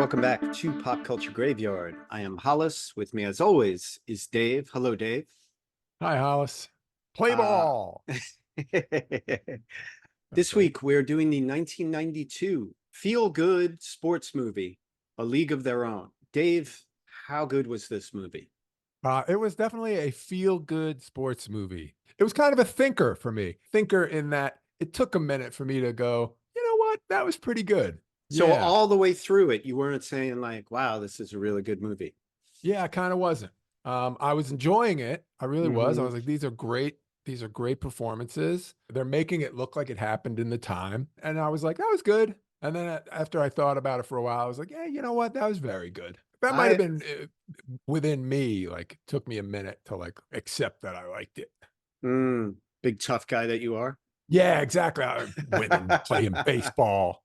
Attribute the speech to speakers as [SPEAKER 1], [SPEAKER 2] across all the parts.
[SPEAKER 1] welcome back to Pop Culture Graveyard. I am Hollis. With me, as always, is Dave. Hello, Dave.
[SPEAKER 2] Hi, Hollis. Play ball.
[SPEAKER 1] This week, we're doing the 1992 feel-good sports movie, A League of Their Own. Dave, how good was this movie?
[SPEAKER 2] It was definitely a feel-good sports movie. It was kind of a thinker for me. Thinker in that it took a minute for me to go, you know what? That was pretty good.
[SPEAKER 1] So
[SPEAKER 2] Yeah.
[SPEAKER 1] all the way through it, you weren't saying like, wow, this is a really good movie.
[SPEAKER 2] Yeah, I kind of wasn't. I was enjoying it. I really was. I
[SPEAKER 1] Mhm.
[SPEAKER 2] was like, these are great. These are great performances. They're making it look like it happened in the time. And I was like, that was good. And then after I thought about it for a while, I was like, yeah, you know what? That was very good. That might have
[SPEAKER 1] I
[SPEAKER 2] been within me. Like, it took me a minute to like accept that I liked it.
[SPEAKER 1] Big tough guy that you are.
[SPEAKER 2] Yeah, exactly. Women playing baseball.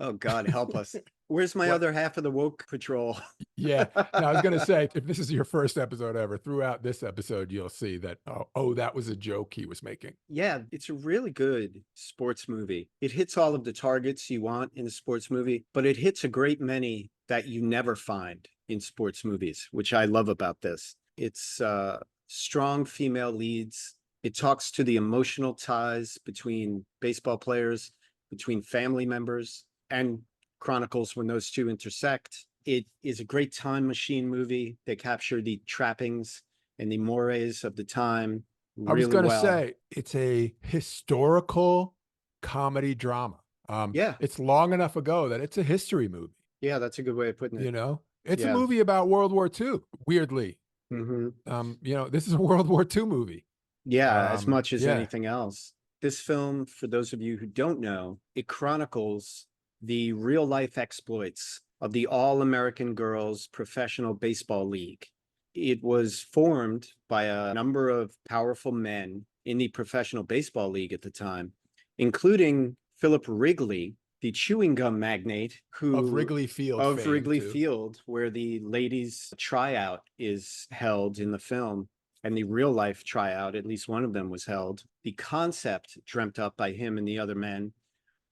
[SPEAKER 1] Oh, God, help us. Where's my
[SPEAKER 2] What?
[SPEAKER 1] other half of the woke patrol?
[SPEAKER 2] Yeah. Now, I was going to say, if this is your first episode ever, throughout this episode, you'll see that, oh, that was a joke he was making.
[SPEAKER 1] Yeah, it's a really good sports movie. It hits all of the targets you want in a sports movie, but it hits a great many that you never find in sports movies, which I love about this. It's strong female leads. It talks to the emotional ties between baseball players, between family members, and chronicles when those two intersect. It is a great time machine movie. They capture the trappings and the mores of the time
[SPEAKER 2] I was
[SPEAKER 1] really
[SPEAKER 2] going to
[SPEAKER 1] well.
[SPEAKER 2] say, it's a historical comedy drama.
[SPEAKER 1] Yeah,
[SPEAKER 2] It's long enough ago that it's a history movie.
[SPEAKER 1] yeah, that's a good way of putting it.
[SPEAKER 2] You know, it's a
[SPEAKER 1] Yeah.
[SPEAKER 2] movie about World War II. Weirdly,
[SPEAKER 1] Hmm.
[SPEAKER 2] this is a World War II movie.
[SPEAKER 1] Yeah, as much as
[SPEAKER 2] Yeah.
[SPEAKER 1] anything else. This film, for those of you who don't know, it chronicles the real life exploits of the All-American Girls Professional Baseball League. It was formed by a number of powerful men in the Professional Baseball League at the time, including Philip Wrigley, the chewing gum magnate
[SPEAKER 2] Of Wrigley
[SPEAKER 1] Field, where the ladies' tryout is held in the film, and the real life tryout, at least one of them was held. The concept dreamt up by him and the other men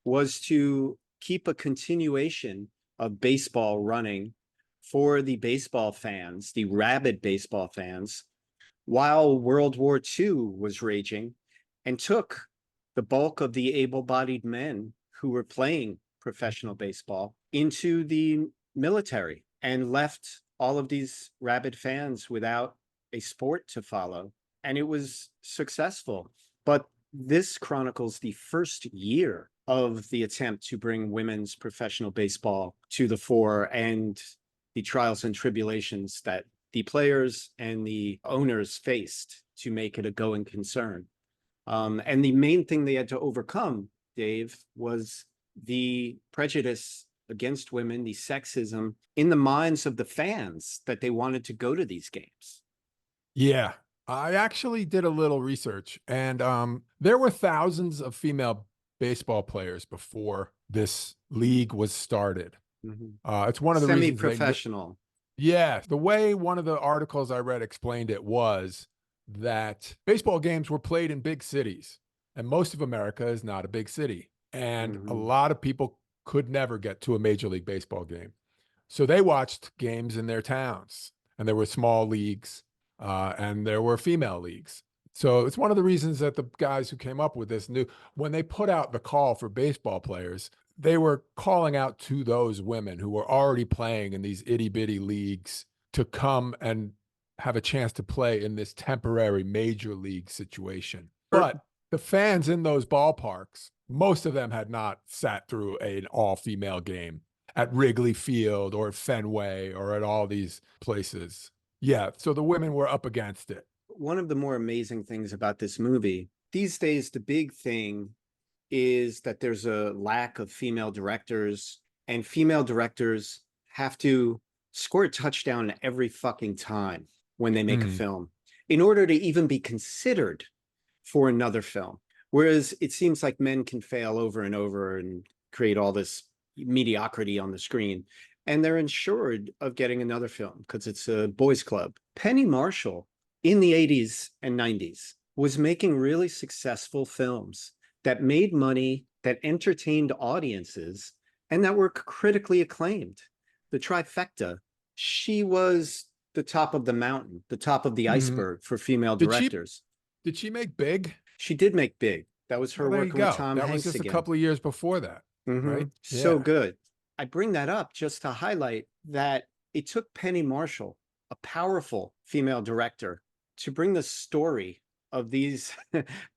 [SPEAKER 1] was to keep a continuation of baseball running for the baseball fans, the rabid baseball fans, while World War II was raging, and took the bulk of the able-bodied men who were playing professional baseball into the military and left all of these rabid fans without a sport to follow. And it was successful. But this chronicles the first year of the attempt to bring women's professional baseball to the fore and the trials and tribulations that the players and the owners faced to make it a going concern. And the main thing they had to overcome, Dave, was the prejudice against women, the sexism in the minds of the fans that they wanted to go to these games.
[SPEAKER 2] Yeah. I actually did a little research, and there were thousands of female baseball players before this league was started. It's one of the reasons
[SPEAKER 1] Semi-professional.
[SPEAKER 2] Yeah, the way one of the articles I read explained it was that baseball games were played in big cities, and most of America is not a big city. And a lot of people could never get to a Major League Baseball game. So they watched games in their towns, and there were small leagues, and there were female leagues. So it's one of the reasons that the guys who came up with this knew when they put out the call for baseball players, they were calling out to those women who were already playing in these itty bitty leagues to come and have a chance to play in this temporary major league situation. But the fans in those ballparks, most of them had not sat through an all female game at Wrigley Field or Fenway or at all these places. Yeah. So the women were up against it.
[SPEAKER 1] One of the more amazing things about this movie, these days, the big thing is that there's a lack of female directors, and female directors have to score a touchdown every fucking time when they make a film in order to even be considered for another film. Whereas it seems like men can fail over and over and create all this mediocrity on the screen, and they're insured of getting another film because it's a boys' club. Penny Marshall in the 80s and 90s was making really successful films that made money, that entertained audiences, and that were critically acclaimed. the trifecta. She was the top of the mountain, the top of the iceberg for female
[SPEAKER 2] Did she
[SPEAKER 1] directors.
[SPEAKER 2] did she make Big?
[SPEAKER 1] She did make Big. That was her
[SPEAKER 2] Well, there you
[SPEAKER 1] working with
[SPEAKER 2] go.
[SPEAKER 1] Tom
[SPEAKER 2] That was
[SPEAKER 1] Hanks
[SPEAKER 2] just a
[SPEAKER 1] again.
[SPEAKER 2] couple of years before that, right?
[SPEAKER 1] So
[SPEAKER 2] Yeah.
[SPEAKER 1] good. I bring that up just to highlight that it took Penny Marshall, a powerful female director, to bring the story of these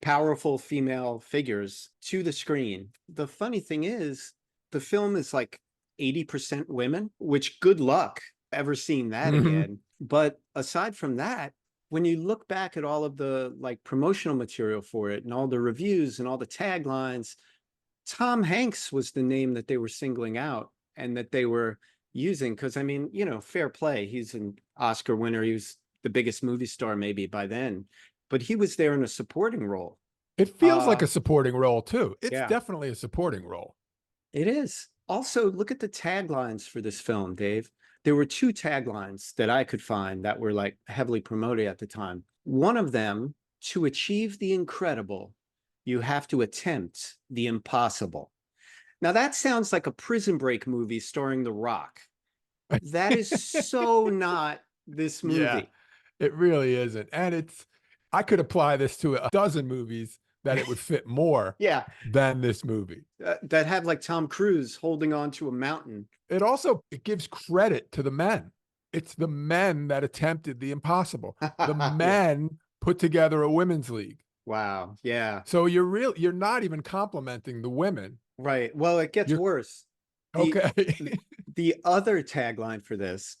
[SPEAKER 1] powerful female figures to the screen. The funny thing is, the film is like 80% women, which good luck ever seeing that again. But aside from that, when you look back at all of the like promotional material for it and all the reviews and all the taglines, Tom Hanks was the name that they were singling out and that they were using. Because I mean, you know, fair play. He's an Oscar winner. He was the biggest movie star maybe by then, but he was there in a supporting role.
[SPEAKER 2] It feels like a supporting role too. It's
[SPEAKER 1] Yeah.
[SPEAKER 2] definitely a supporting role.
[SPEAKER 1] It is. Also, look at the taglines for this film, Dave. There were two taglines that I could find that were like heavily promoted at the time. One of them, to achieve the incredible, you have to attempt the impossible. Now that sounds like a Prison Break movie starring The Rock. That is so not this movie.
[SPEAKER 2] Yeah, it really isn't. And I could apply this to a dozen movies that it would fit more than this movie.
[SPEAKER 1] That have like Tom Cruise holding on to a mountain.
[SPEAKER 2] It gives credit to the men. It's the men that attempted the impossible. The men put together a women's league.
[SPEAKER 1] Wow. Yeah.
[SPEAKER 2] So you're not even complimenting the women.
[SPEAKER 1] Right. Well, it gets worse. The other tagline for this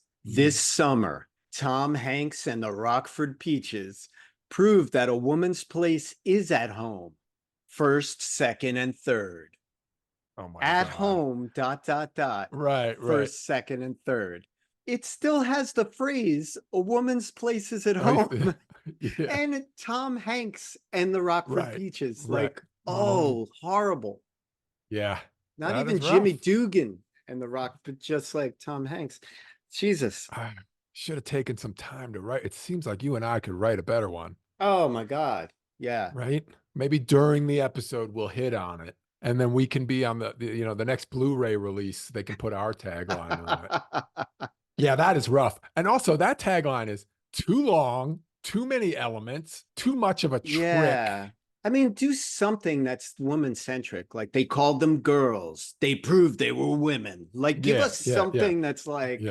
[SPEAKER 1] summer, Tom Hanks and the Rockford Peaches proved that a woman's place is at home, first, second, and third.
[SPEAKER 2] Oh my
[SPEAKER 1] at
[SPEAKER 2] God.
[SPEAKER 1] home, ...
[SPEAKER 2] Right.
[SPEAKER 1] First, second, and third. It still has the phrase, a woman's place is at home. And Tom Hanks and the Rockford Peaches. Like, oh, horrible.
[SPEAKER 2] Yeah.
[SPEAKER 1] Not even Jimmy Dugan and the Rock, but just like Tom Hanks. Jesus.
[SPEAKER 2] I should have taken some time to write. It seems like you and I could write a better one.
[SPEAKER 1] Oh my God. Yeah.
[SPEAKER 2] Right? Maybe during the episode we'll hit on it. And then we can be on the next Blu-ray release. They can put our tagline on it. Yeah, that is rough. And also that tagline is too long, too many elements, too much of a trick.
[SPEAKER 1] Yeah. I mean, do something that's woman-centric. Like they called them girls. They proved they were women. Like give us something that's like,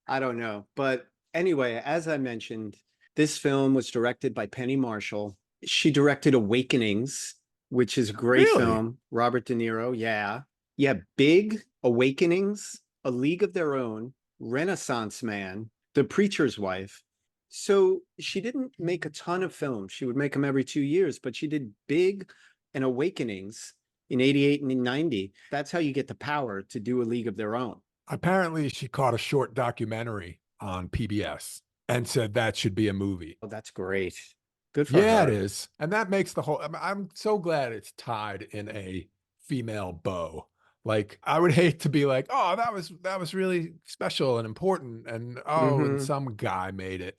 [SPEAKER 1] I don't know. But anyway, as I mentioned, this film was directed by Penny Marshall. She directed Awakenings, which is a great film. Robert De Niro. Yeah. Big, Awakenings, A League of Their Own, Renaissance Man, The Preacher's Wife. So she didn't make a ton of films. She would make them every 2 years, but she did Big and Awakenings in 88 and in 90. That's how you get the power to do A League of Their Own.
[SPEAKER 2] Apparently she caught a short documentary on PBS and said that should be a movie.
[SPEAKER 1] Oh, that's great. Good for her.
[SPEAKER 2] Yeah, it is. And that makes the whole, I'm so glad it's tied in a female bow. Like I would hate to be like, oh, that was really special and important. And and some guy made it.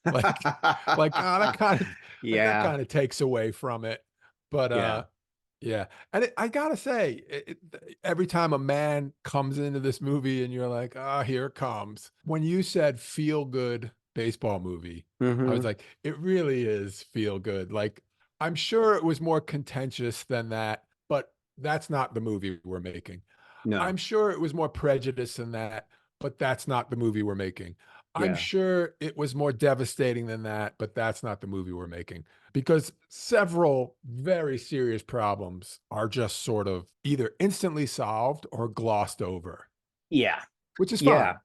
[SPEAKER 2] Like that kind of takes away from it. But yeah. And I gotta say, every time a man comes into this movie and you're like, here it comes. When you said feel good baseball movie, I was like, it really is feel good. Like I'm sure it was more contentious than that, but that's not the movie we're making.
[SPEAKER 1] No.
[SPEAKER 2] I'm sure it was more prejudice than that, but that's not the movie we're making. I'm sure it was more devastating than that, but that's not the movie we're making, because several very serious problems are just sort of either instantly solved or glossed over.
[SPEAKER 1] Yeah.
[SPEAKER 2] Which is fine.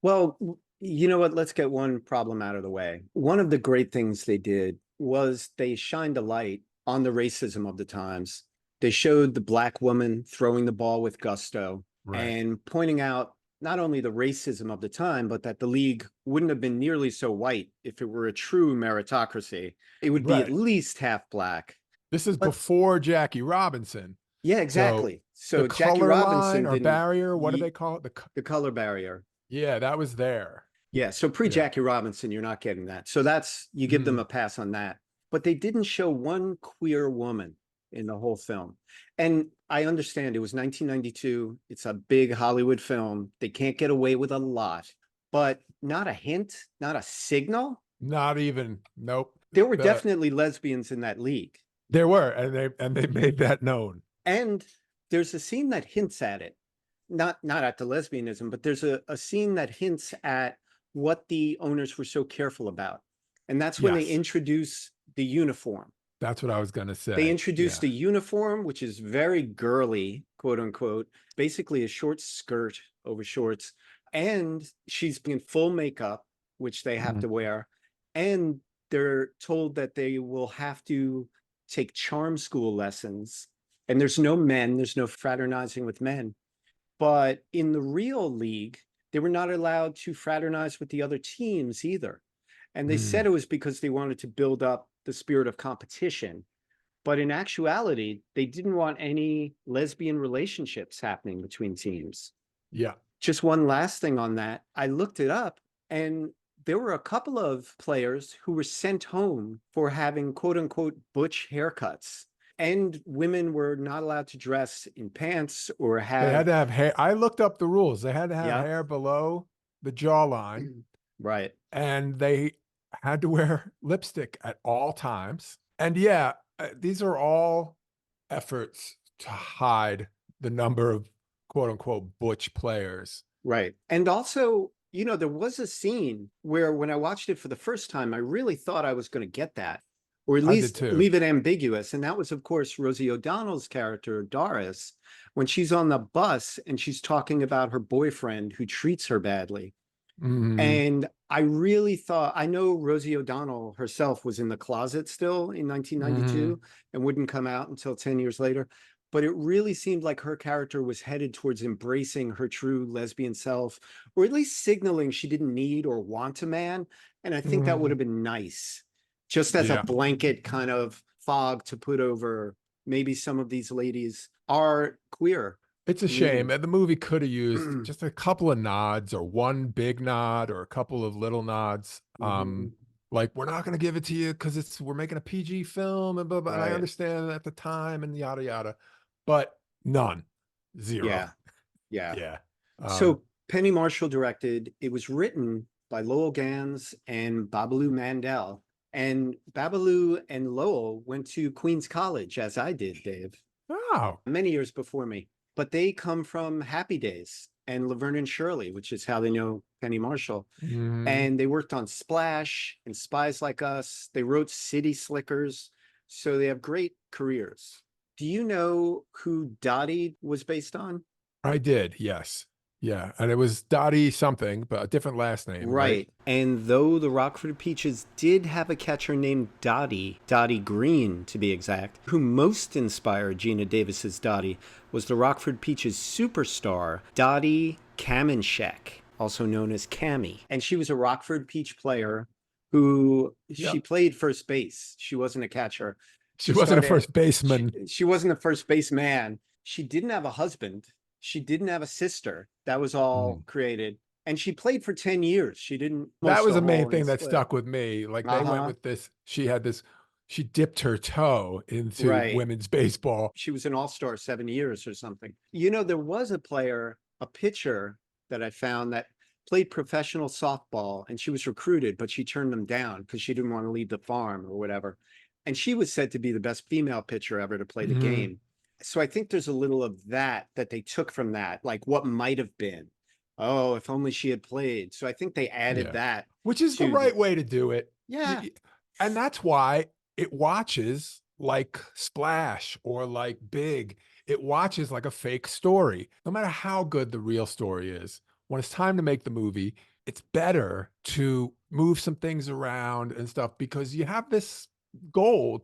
[SPEAKER 1] Well, you know what? Let's get one problem out of the way. One of the great things they did was they shined a light on the racism of the times. They showed the Black woman throwing the ball with gusto and pointing out not only the racism of the time, but that the league wouldn't have been nearly so white if it were a true meritocracy. It would be at least half Black.
[SPEAKER 2] This is before Jackie Robinson.
[SPEAKER 1] Yeah, exactly. So
[SPEAKER 2] the
[SPEAKER 1] Jackie
[SPEAKER 2] color
[SPEAKER 1] Robinson
[SPEAKER 2] line or barrier, what do they call it?
[SPEAKER 1] The color barrier.
[SPEAKER 2] Yeah, that was there.
[SPEAKER 1] Yeah, so pre-Jackie Robinson, you're not getting that. So you give them a pass on that. But they didn't show one queer woman in the whole film. And I understand it was 1992. It's a big Hollywood film. They can't get away with a lot, but not a hint, not a signal.
[SPEAKER 2] Not even. Nope.
[SPEAKER 1] There were definitely lesbians in that league.
[SPEAKER 2] There were, and they made that known.
[SPEAKER 1] And there's a scene that hints at it. Not at the lesbianism, but there's a scene that hints at what the owners were so careful about. And that's when they introduce the uniform.
[SPEAKER 2] That's what I was going to say.
[SPEAKER 1] They introduced a uniform, which is very girly, quote unquote, basically a short skirt over shorts. And she's in full makeup, which they have to wear. And they're told that they will have to take charm school lessons. And there's no men, there's no fraternizing with men. But in the real league, they were not allowed to fraternize with the other teams either. And they said it was because they wanted to build up the spirit of competition. But in actuality, they didn't want any lesbian relationships happening between teams.
[SPEAKER 2] Yeah.
[SPEAKER 1] Just one last thing on that. I looked it up, and there were a couple of players who were sent home for having quote unquote butch haircuts. And women were not allowed to dress in pants or have.
[SPEAKER 2] They had to have hair. I looked up the rules. They had to have hair below the jawline.
[SPEAKER 1] Right.
[SPEAKER 2] And they had to wear lipstick at all times. And these are all efforts to hide the number of quote unquote butch players.
[SPEAKER 1] Right. And also, you know, there was a scene where when I watched it for the first time, I really thought I was going to get that, or at least leave it ambiguous. And that was, of course, Rosie O'Donnell's character, Doris, when she's on the bus and she's talking about her boyfriend who treats her badly. And I really thought, I know Rosie O'Donnell herself was in the closet still in 1992 and wouldn't come out until 10 years later. But it really seemed like her character was headed towards embracing her true lesbian self, or at least signaling she didn't need or want a man. And I think that would have been nice, just as a blanket kind of fog to put over maybe some of these ladies are queer.
[SPEAKER 2] It's a shame. The movie could have used just a couple of nods, or one big nod, or a couple of little nods. Like, we're not going to give it to you because we're making a PG film, and blah, blah. And I understand at the time and yada yada, but none, zero.
[SPEAKER 1] Yeah. So Penny Marshall directed. It was written by Lowell Gans and Babalu Mandel. And Babalu and Lowell went to Queens College, as I did, Dave.
[SPEAKER 2] Oh,
[SPEAKER 1] many years before me. But they come from Happy Days and Laverne and Shirley, which is how they know Penny Marshall. And they worked on Splash and Spies Like Us. They wrote City Slickers. So they have great careers. Do you know who Dottie was based on?
[SPEAKER 2] I did, yes. Yeah, and it was Dottie something, but a different last name.
[SPEAKER 1] Right. And though the Rockford Peaches did have a catcher named Dottie Green to be exact, who most inspired Gina Davis's Dottie was the Rockford Peaches superstar, Dottie Kamenshek, also known as Cammy. And she was a Rockford Peach player who she played first base. She wasn't a catcher.
[SPEAKER 2] She wasn't a first baseman.
[SPEAKER 1] She wasn't a first baseman. She didn't have a husband. She didn't have a sister. That was all created. And she played for 10 years. She didn't.
[SPEAKER 2] That was the main thing that stuck with me. Like, they went with this. She dipped her toe into women's baseball.
[SPEAKER 1] She was an all-star 7 years or something. You know, there was a player, a pitcher that I found that played professional softball, and she was recruited, but she turned them down because she didn't want to leave the farm or whatever. And she was said to be the best female pitcher ever to play the game. So I think there's a little of that they took from that, like what might have been. Oh, if only she had played. So I think they added that.
[SPEAKER 2] Which is the right way to do it.
[SPEAKER 1] Yeah.
[SPEAKER 2] And that's why it watches like Splash or like Big. It watches like a fake story. No matter how good the real story is, when it's time to make the movie, it's better to move some things around and stuff, because you have this goal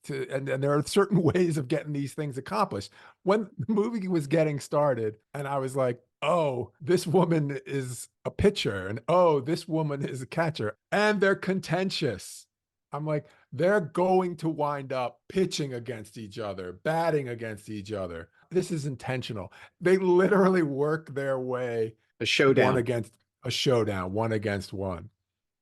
[SPEAKER 2] and there are certain ways of getting these things accomplished. When the movie was getting started and I was like, oh, this woman is a pitcher, and oh, this woman is a catcher, and they're contentious. I'm like, they're going to wind up pitching against each other, batting against each other. This is intentional. They literally work their way
[SPEAKER 1] a showdown
[SPEAKER 2] one against one.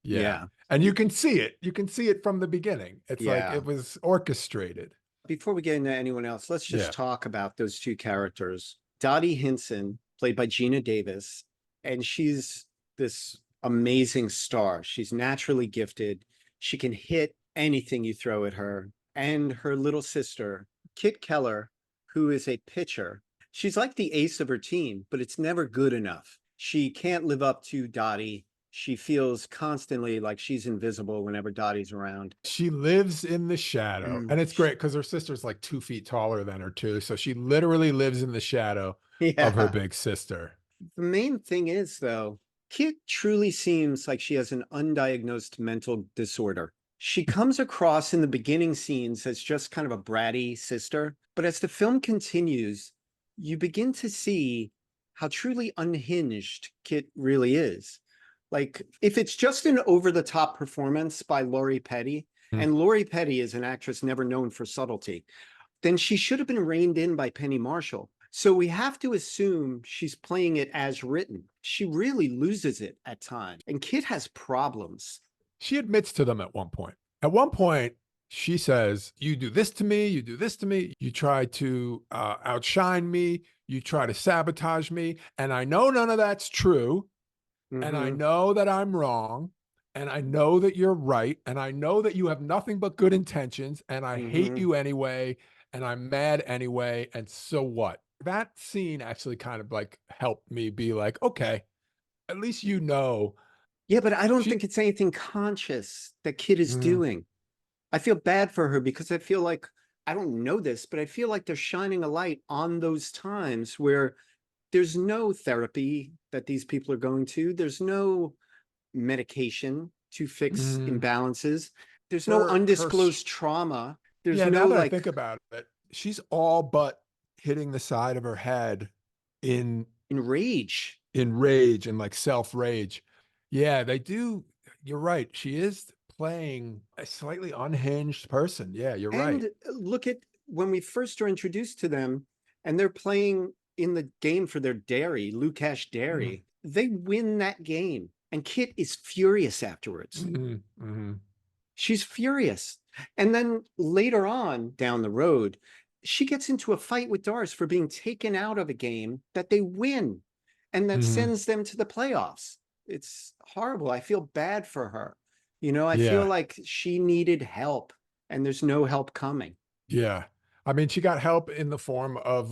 [SPEAKER 2] Yeah. And you can see it. You can see it from the beginning. It's like it was orchestrated.
[SPEAKER 1] Before we get into anyone else, let's just
[SPEAKER 2] Yeah.
[SPEAKER 1] talk about those two characters. Dottie Hinson, played by Gina Davis, and she's this amazing star. She's naturally gifted. She can hit anything you throw at her. And her little sister, Kit Keller, who is a pitcher. She's like the ace of her team, but it's never good enough. She can't live up to Dottie. She feels constantly like she's invisible whenever Dottie's around.
[SPEAKER 2] She lives in the shadow. And it's great because her sister's like 2 feet taller than her, too. So she literally lives in the shadow of her
[SPEAKER 1] Yeah.
[SPEAKER 2] big sister.
[SPEAKER 1] The main thing is, though, Kit truly seems like she has an undiagnosed mental disorder. She comes across in the beginning scenes as just kind of a bratty sister, but as the film continues, you begin to see how truly unhinged Kit really is. Like, if it's just an over-the-top performance by Lori Petty, and Lori Petty is an actress never known for subtlety, then she should have been reined in by Penny Marshall. So we have to assume she's playing it as written. She really loses it at times. And Kit has problems.
[SPEAKER 2] She admits to them at one point. At one point, she says, you do this to me, you do this to me, you try to outshine me, you try to sabotage me, and I know none of that's true, and I know that I'm wrong, and I know that you're right, and I know that you have nothing but good intentions, and I hate you anyway, and I'm mad anyway, and so what? That scene actually kind of like helped me be like, okay, at least you know.
[SPEAKER 1] Yeah, but I don't think it's anything conscious that Kit is doing. I feel bad for her because I feel like, I don't know this, but I feel like they're shining a light on those times where there's no therapy that these people are going to. There's no medication to fix imbalances. There's no undisclosed trauma. There's no,
[SPEAKER 2] now that
[SPEAKER 1] like,
[SPEAKER 2] I think about it, she's all but hitting the side of her head in
[SPEAKER 1] rage.
[SPEAKER 2] in rage and like self-rage. Yeah, they do. You're right. She is playing a slightly unhinged person. Yeah, you're right.
[SPEAKER 1] And look at when we first are introduced to them and they're playing in the game for their dairy, Lukash Dairy. They win that game. And Kit is furious afterwards. She's furious. And then later on down the road, she gets into a fight with Doris for being taken out of a game that they win. And that sends them to the playoffs. It's horrible. I feel bad for her. You know, I feel like she needed help and there's no help coming.
[SPEAKER 2] Yeah. I mean, she got help in the form of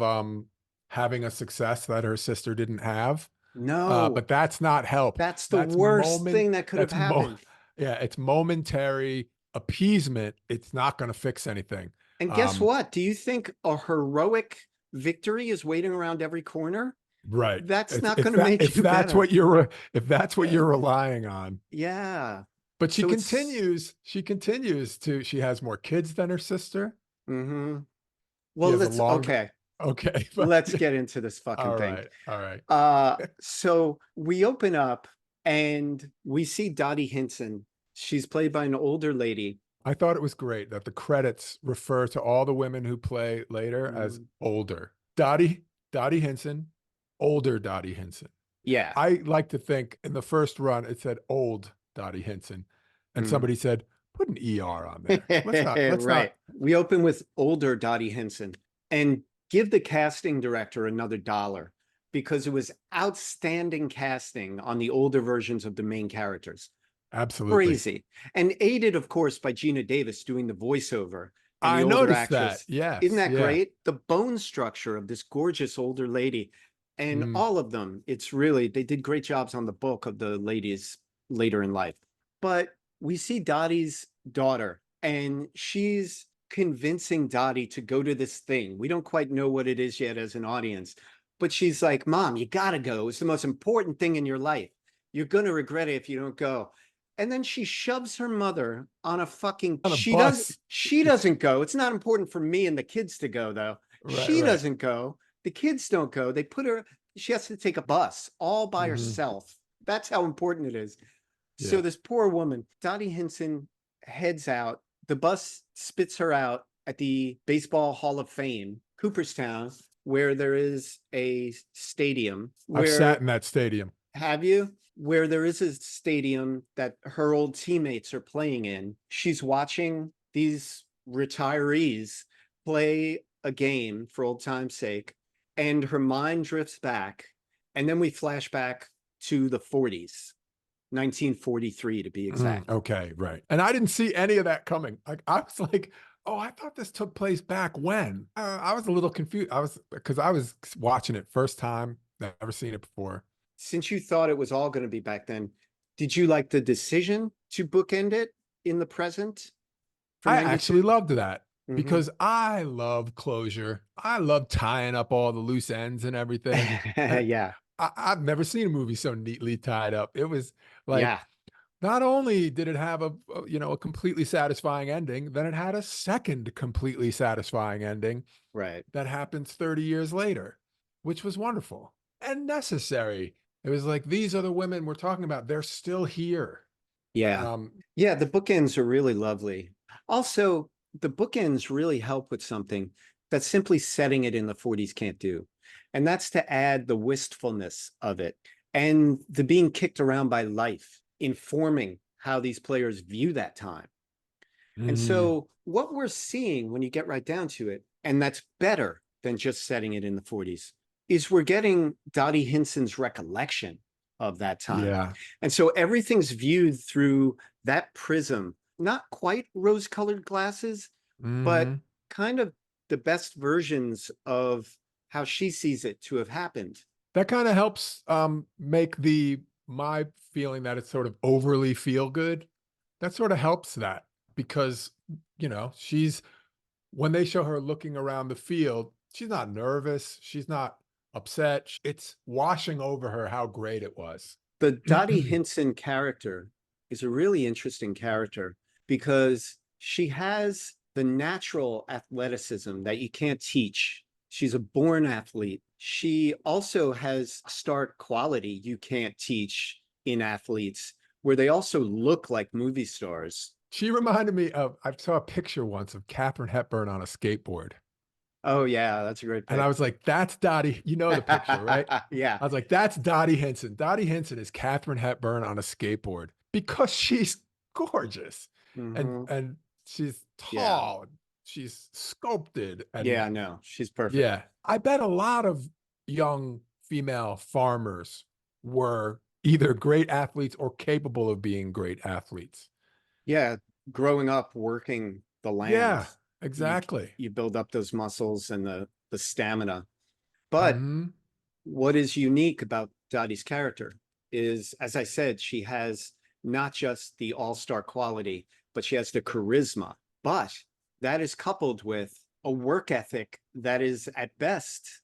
[SPEAKER 2] having a success that her sister didn't have.
[SPEAKER 1] No,
[SPEAKER 2] but that's not help.
[SPEAKER 1] That's the worst thing that could have happened.
[SPEAKER 2] It's momentary appeasement. It's not going to fix anything.
[SPEAKER 1] And guess what? Do you think a heroic victory is waiting around every corner?
[SPEAKER 2] Right.
[SPEAKER 1] That's not going to make you
[SPEAKER 2] that's
[SPEAKER 1] better.
[SPEAKER 2] If that's what you're relying on.
[SPEAKER 1] Yeah.
[SPEAKER 2] But she continues to, she has more kids than her sister.
[SPEAKER 1] Well, okay.
[SPEAKER 2] Okay.
[SPEAKER 1] Let's get into this fucking thing.
[SPEAKER 2] All right.
[SPEAKER 1] So we open up and we see Dottie Hinson. She's played by an older lady.
[SPEAKER 2] I thought it was great that the credits refer to all the women who play later as older. Dottie Hinson, older Dottie Hinson.
[SPEAKER 1] Yeah.
[SPEAKER 2] I like to think in the first run, it said old Dottie Hinson. And somebody said, put an ER on there. Let's
[SPEAKER 1] right.
[SPEAKER 2] not.
[SPEAKER 1] We open with older Dottie Hinson and give the casting director another $1 because it was outstanding casting on the older versions of the main characters.
[SPEAKER 2] Absolutely.
[SPEAKER 1] Crazy. And aided, of course, by Gina Davis doing the voiceover.
[SPEAKER 2] I noticed that. Yeah.
[SPEAKER 1] Isn't that great? The bone structure of this gorgeous older lady and all of them. It's really, they did great jobs on the book of the ladies later in life. But we see Dottie's daughter and she's convincing Dottie to go to this thing. We don't quite know what it is yet as an audience, but she's like, Mom, you gotta go. It's the most important thing in your life. You're gonna regret it if you don't go. And then she shoves her mother on a fucking bus. She doesn't go. It's not important for me and the kids to go, though. She doesn't go. The kids don't go. They put her, she has to take a bus all by herself. That's how important it is. Yeah. So this poor woman, Dottie Hinson, heads out. The bus spits her out at the Baseball Hall of Fame, Cooperstown, where there is a stadium.
[SPEAKER 2] I've sat in that stadium.
[SPEAKER 1] Have you? Where there is a stadium that her old teammates are playing in. She's watching these retirees play a game for old time's sake, and her mind drifts back, and then we flash back to the 40s, 1943 to be exact.
[SPEAKER 2] Okay, right. And I didn't see any of that coming. Like I was like, oh, I thought this took place back when. I was a little confused. Because I was watching it first time, never seen it before.
[SPEAKER 1] Since you thought it was all going to be back then, did you like the decision to bookend it in the present for
[SPEAKER 2] I
[SPEAKER 1] 92?
[SPEAKER 2] actually loved that
[SPEAKER 1] Mhm.
[SPEAKER 2] because I love closure. I love tying up all the loose ends and everything. And
[SPEAKER 1] Yeah.
[SPEAKER 2] I've never seen a movie so neatly tied up. It was like,
[SPEAKER 1] Yeah.
[SPEAKER 2] not only did it have a completely satisfying ending, then it had a second completely satisfying ending
[SPEAKER 1] Right.
[SPEAKER 2] that happens 30 years later, which was wonderful and necessary. It was like, these are the women we're talking about. They're still here.
[SPEAKER 1] Yeah.
[SPEAKER 2] Um,
[SPEAKER 1] Yeah. The bookends are really lovely. Also, the bookends really help with something that simply setting it in the 40s can't do. And that's to add the wistfulness of it and the being kicked around by life, informing how these players view that time. And
[SPEAKER 2] mhm.
[SPEAKER 1] so, what we're seeing when you get right down to it, and that's better than just setting it in the 40s, is we're getting Dottie Hinson's recollection of that time.
[SPEAKER 2] Yeah.
[SPEAKER 1] And so, everything's viewed through that prism, not quite rose colored glasses, but
[SPEAKER 2] Mhm.
[SPEAKER 1] kind of the best versions of how she sees it to have happened.
[SPEAKER 2] That kind of helps make my feeling that it's sort of overly feel good. That sort of helps that because, she's when they show her looking around the field, she's not nervous, she's not upset. It's washing over her how great it was.
[SPEAKER 1] The Dottie Hinson character is a really interesting character because she has the natural athleticism that you can't teach. She's a born athlete. She also has start quality you can't teach in athletes, where they also look like movie stars.
[SPEAKER 2] She reminded me of I saw a picture once of Katharine Hepburn on a skateboard.
[SPEAKER 1] Oh, yeah, that's a great
[SPEAKER 2] And I
[SPEAKER 1] pick.
[SPEAKER 2] was like, that's Dottie. You know the picture, right?
[SPEAKER 1] Yeah.
[SPEAKER 2] I was like, that's Dottie Hinson. Dottie Hinson is Katharine Hepburn on a skateboard because she's gorgeous and
[SPEAKER 1] Mhm.
[SPEAKER 2] she's
[SPEAKER 1] Yeah.
[SPEAKER 2] tall. She's sculpted and
[SPEAKER 1] Yeah, no, she's perfect.
[SPEAKER 2] yeah. I bet a lot of young female farmers were either great athletes or capable of being great athletes.
[SPEAKER 1] Yeah, growing up working the land,
[SPEAKER 2] Yeah,
[SPEAKER 1] you
[SPEAKER 2] exactly.
[SPEAKER 1] you build up those muscles and the stamina. But
[SPEAKER 2] Hmm.
[SPEAKER 1] what is unique about Dottie's character is, as I said, she has not just the all-star quality, but she has the charisma. But that is coupled with a work ethic that is at best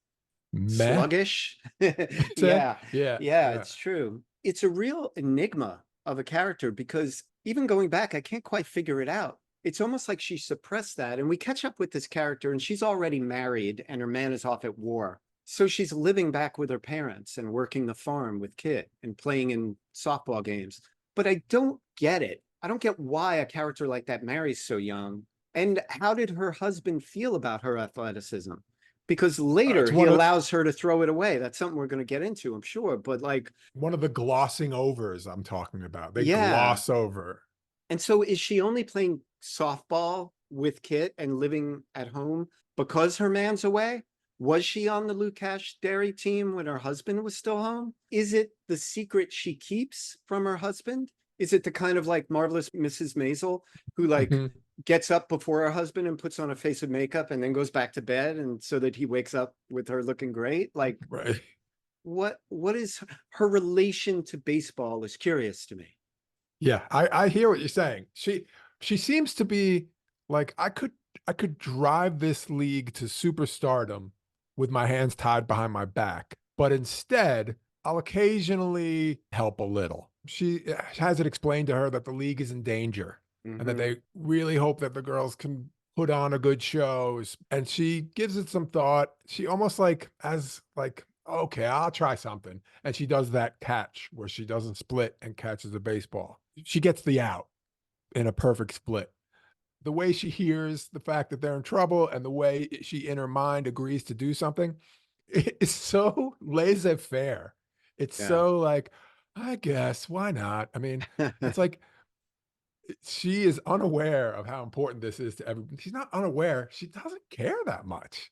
[SPEAKER 2] Meh.
[SPEAKER 1] sluggish.
[SPEAKER 2] Say?
[SPEAKER 1] Yeah,
[SPEAKER 2] Yeah,
[SPEAKER 1] yeah,
[SPEAKER 2] yeah.
[SPEAKER 1] it's true. It's a real enigma of a character because even going back, I can't quite figure it out. It's almost like she suppressed that. And we catch up with this character, and she's already married, and her man is off at war. So she's living back with her parents and working the farm with Kit and playing in softball games. But I don't get it. I don't get why a character like that marries so young. And how did her husband feel about her athleticism? Because later
[SPEAKER 2] It's
[SPEAKER 1] he allows her to throw it away. That's something we're going to get into, I'm sure. But like,
[SPEAKER 2] one of the glossing overs I'm talking about. They
[SPEAKER 1] yeah.
[SPEAKER 2] gloss over.
[SPEAKER 1] And so is she only playing softball with Kit and living at home because her man's away? Was she on the Lukash Dairy team when her husband was still home? Is it the secret she keeps from her husband? Is it the kind of like marvelous Mrs. Maisel who like
[SPEAKER 2] Mhm.
[SPEAKER 1] gets up before her husband and puts on a face of makeup and then goes back to bed and so that he wakes up with her looking great? Like
[SPEAKER 2] Right.
[SPEAKER 1] what is her relation to baseball is curious to me.
[SPEAKER 2] Yeah, I hear what you're saying. She seems to be like I could drive this league to superstardom with my hands tied behind my back, but instead I'll occasionally help a little. She has it explained to her that the league is in danger and that
[SPEAKER 1] Mm-hmm.
[SPEAKER 2] they really hope that the girls can put on a good shows. And she gives it some thought. She almost like as like, okay, I'll try something. And she does that catch where she doesn't split and catches a baseball. She gets the out in a perfect split. The way she hears the fact that they're in trouble and the way she in her mind agrees to do something is so laissez-faire. It's
[SPEAKER 1] Yeah.
[SPEAKER 2] so like, I guess, why not? I mean, it's like she is unaware of how important this is to everyone. She's not unaware. She doesn't care that much.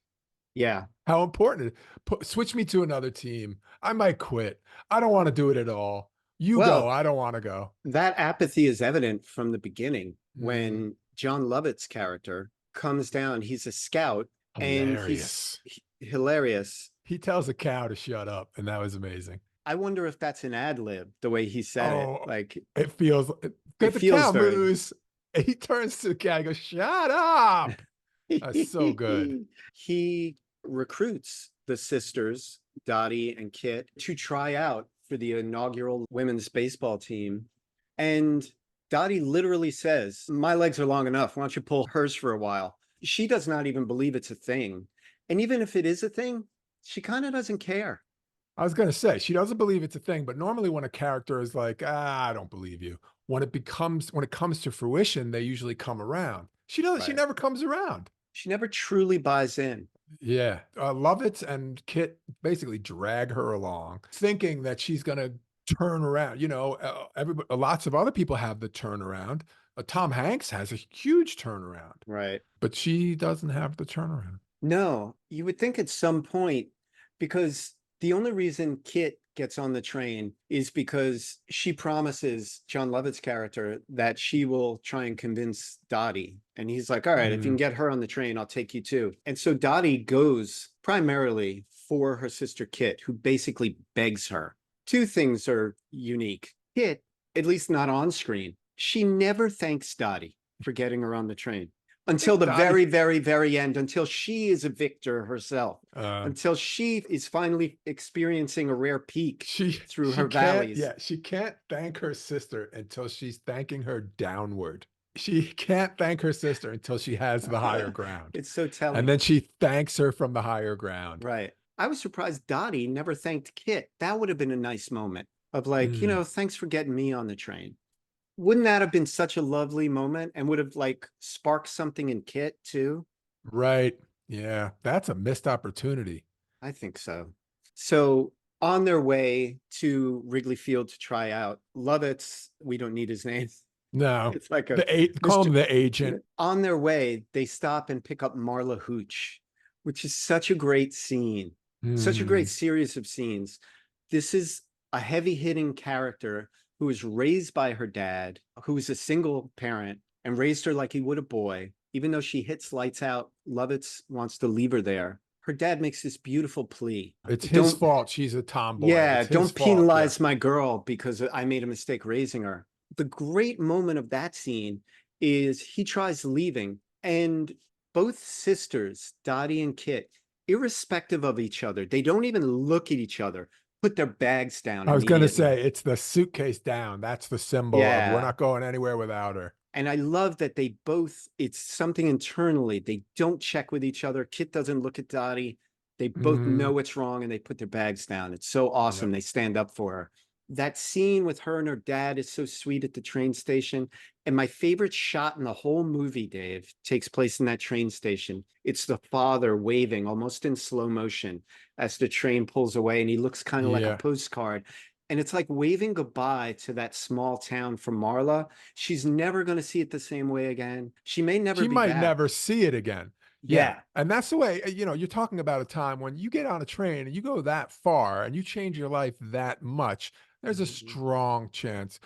[SPEAKER 1] Yeah.
[SPEAKER 2] How important switch me to another team. I might quit. I don't want to do it at all. You go.
[SPEAKER 1] Well,
[SPEAKER 2] I don't want to go.
[SPEAKER 1] that apathy is evident from the beginning
[SPEAKER 2] Mm,
[SPEAKER 1] when John Lovett's character comes down. He's a scout and
[SPEAKER 2] hilarious.
[SPEAKER 1] hilarious.
[SPEAKER 2] He tells a cow to shut up, and that was amazing.
[SPEAKER 1] I wonder if that's an ad lib, the way he said it.
[SPEAKER 2] Oh,
[SPEAKER 1] Like,
[SPEAKER 2] it feels
[SPEAKER 1] it
[SPEAKER 2] because the
[SPEAKER 1] feels
[SPEAKER 2] cow
[SPEAKER 1] very.
[SPEAKER 2] moves. And he turns to the cow and goes, "Shut up." That's so good.
[SPEAKER 1] He recruits the sisters, Dottie and Kit, to try out for the inaugural women's baseball team. And Dottie literally says, "My legs are long enough. Why don't you pull hers for a while?" She does not even believe it's a thing. And even if it is a thing, she kind of doesn't care.
[SPEAKER 2] I was going to say, she doesn't believe it's a thing, but normally when a character is like, I don't believe you, when it comes to fruition, they usually come around. She doesn't, she
[SPEAKER 1] Right.
[SPEAKER 2] never comes around.
[SPEAKER 1] She never truly buys in.
[SPEAKER 2] Yeah. Lovitz and Kit basically drag her along, thinking that she's going to turn around. You know, everybody, lots of other people have the turnaround. Tom Hanks has a huge turnaround,
[SPEAKER 1] Right.
[SPEAKER 2] but she doesn't have the turnaround.
[SPEAKER 1] No, you would think at some point, because the only reason Kit gets on the train is because she promises John Lovett's character that she will try and convince Dottie. And he's like, all right, if you can get her on the train, I'll take you too. And so Dottie goes primarily for her sister Kit, who basically begs her. Two things are unique. Kit, at least not on screen, she never thanks Dottie for getting her on the train until the very, very, very end, until she is a victor herself, until she is finally experiencing a rare peak through her valleys.
[SPEAKER 2] Yeah, she can't thank her sister until she's thanking her downward. She can't thank her sister until she has the higher ground.
[SPEAKER 1] It's so telling.
[SPEAKER 2] And then she thanks her from the higher ground.
[SPEAKER 1] Right. I was surprised Dottie never thanked Kit. That would have been a nice moment of like, thanks for getting me on the train. Wouldn't that have been such a lovely moment and would have like sparked something in Kit too?
[SPEAKER 2] Right. Yeah. That's a missed opportunity.
[SPEAKER 1] I think so. So on their way to Wrigley Field to try out, Lovett's, we don't need his name.
[SPEAKER 2] No.
[SPEAKER 1] It's like
[SPEAKER 2] call him the agent.
[SPEAKER 1] On their way, they stop and pick up Marla Hooch, which is such a great scene, such a great series of scenes. This is a heavy-hitting character who was raised by her dad, who was a single parent and raised her like he would a boy. Even though she hits lights out, Lovitz wants to leave her there. Her dad makes this beautiful plea.
[SPEAKER 2] It's his fault she's a tomboy.
[SPEAKER 1] Yeah, don't penalize my girl because I made a mistake raising her. The great moment of that scene is he tries leaving and both sisters, Dottie and Kit, irrespective of each other, they don't even look at each other, put their bags down.
[SPEAKER 2] I was going to say, it's the suitcase down. That's the symbol of we're not going anywhere without her.
[SPEAKER 1] And I love that they both, it's something internally. They don't check with each other. Kit doesn't look at Dottie. They both know what's wrong and they put their bags down. It's so awesome. Yep. They stand up for her. That scene with her and her dad is so sweet at the train station. And my favorite shot in the whole movie, Dave, takes place in that train station. It's the father waving almost in slow motion as the train pulls away and he looks kind of like a postcard. And it's like waving goodbye to that small town from Marla. She's never going to see it the same way again. She may never
[SPEAKER 2] She might never see it again.
[SPEAKER 1] Yeah.
[SPEAKER 2] And that's the way, you're talking about a time when you get on a train and you go that far and you change your life that much. There's a strong chance,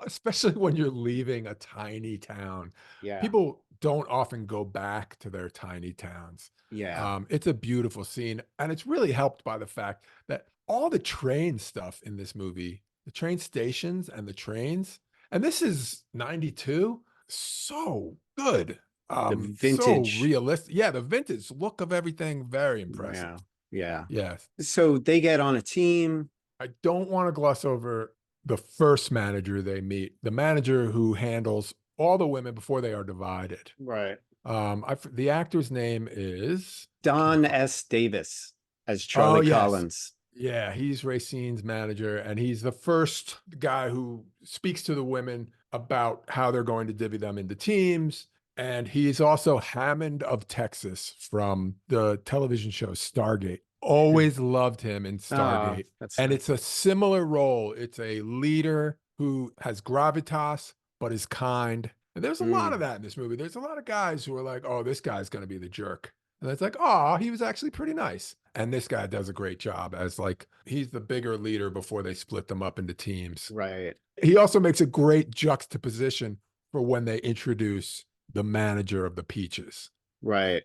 [SPEAKER 2] especially when you're leaving a tiny town.
[SPEAKER 1] Yeah.
[SPEAKER 2] People don't often go back to their tiny towns.
[SPEAKER 1] Yeah.
[SPEAKER 2] It's a beautiful scene. And it's really helped by the fact that all the train stuff in this movie, the train stations and the trains, and this is 92, so good.
[SPEAKER 1] The vintage.
[SPEAKER 2] So realistic. Yeah, the vintage look of everything, very impressive.
[SPEAKER 1] Yeah.
[SPEAKER 2] Yes.
[SPEAKER 1] So they get on a team.
[SPEAKER 2] I don't want to gloss over the first manager they meet, the manager who handles all the women before they are divided.
[SPEAKER 1] Right.
[SPEAKER 2] The actor's name is
[SPEAKER 1] Don S. Davis as Charlie Collins.
[SPEAKER 2] Yeah, he's Racine's manager, and he's the first guy who speaks to the women about how they're going to divvy them into teams. And he's also Hammond of Texas from the television show Stargate. Always loved him in Stargate. And it's a similar role. It's a leader who has gravitas, but is kind. And there's a lot of
[SPEAKER 1] Mm,
[SPEAKER 2] that in this movie. There's a lot of guys who are like, oh, this guy's going to be the jerk. And it's like, oh, he was actually pretty nice. And this guy does a great job as like, he's the bigger leader before they split them up into teams.
[SPEAKER 1] right,
[SPEAKER 2] He also makes a great juxtaposition for when they introduce the manager of the Peaches.
[SPEAKER 1] right.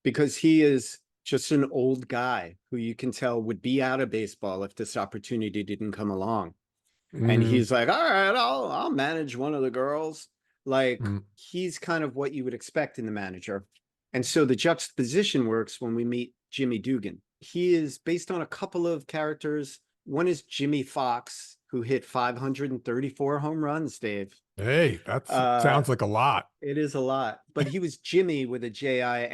[SPEAKER 1] Because he is just an old guy who you can tell would be out of baseball if this opportunity didn't come along. And
[SPEAKER 2] Mm-hmm.
[SPEAKER 1] he's like, all right, I'll manage one of the girls. Like
[SPEAKER 2] Mm-hmm.
[SPEAKER 1] he's kind of what you would expect in the manager. And so the juxtaposition works when we meet Jimmy Dugan. He is based on a couple of characters. One is Jimmy Fox, who hit 534 home runs, Dave.
[SPEAKER 2] Hey, that
[SPEAKER 1] Uh,
[SPEAKER 2] sounds like a lot.
[SPEAKER 1] it is a lot, but he was Jimmy with a Jimmie,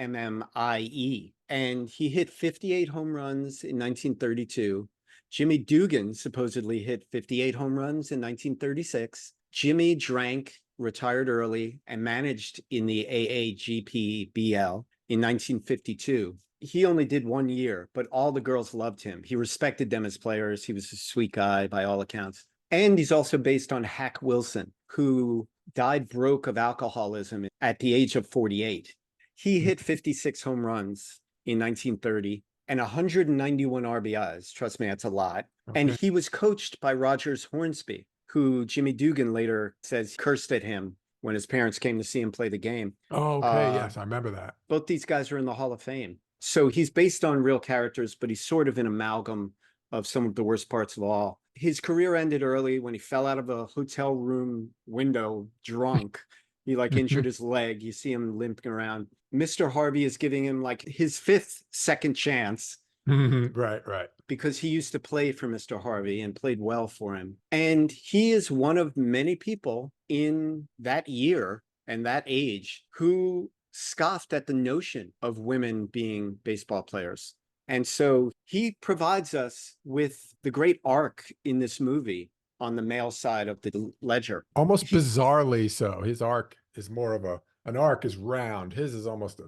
[SPEAKER 1] and he hit 58 home runs in 1932. Jimmy Dugan supposedly hit 58 home runs in 1936. Jimmy drank, retired early, and managed in the AAGPBL in 1952. He only did 1 year, but all the girls loved him. He respected them as players. He was a sweet guy by all accounts. And he's also based on Hack Wilson, who died broke of alcoholism at the age of 48. He hit 56 home runs in 1930 and 191 RBIs. Trust me, that's a lot.
[SPEAKER 2] Okay.
[SPEAKER 1] And he was coached by Rogers Hornsby, who Jimmy Dugan later says cursed at him when his parents came to see him play the game.
[SPEAKER 2] Oh, okay. Yes, I remember that.
[SPEAKER 1] Both these guys are in the Hall of Fame. So he's based on real characters, but he's sort of an amalgam of some of the worst parts of all. His career ended early when he fell out of a hotel room window drunk. He like injured his leg. You see him limping around. Mr. Harvey is giving him like his fifth second chance.
[SPEAKER 2] Right, right.
[SPEAKER 1] Because he used to play for Mr. Harvey and played well for him. And he is one of many people in that year and that age who scoffed at the notion of women being baseball players. And so he provides us with the great arc in this movie on the male side of the ledger.
[SPEAKER 2] Almost bizarrely so. His arc is more of an arc is round. His is almost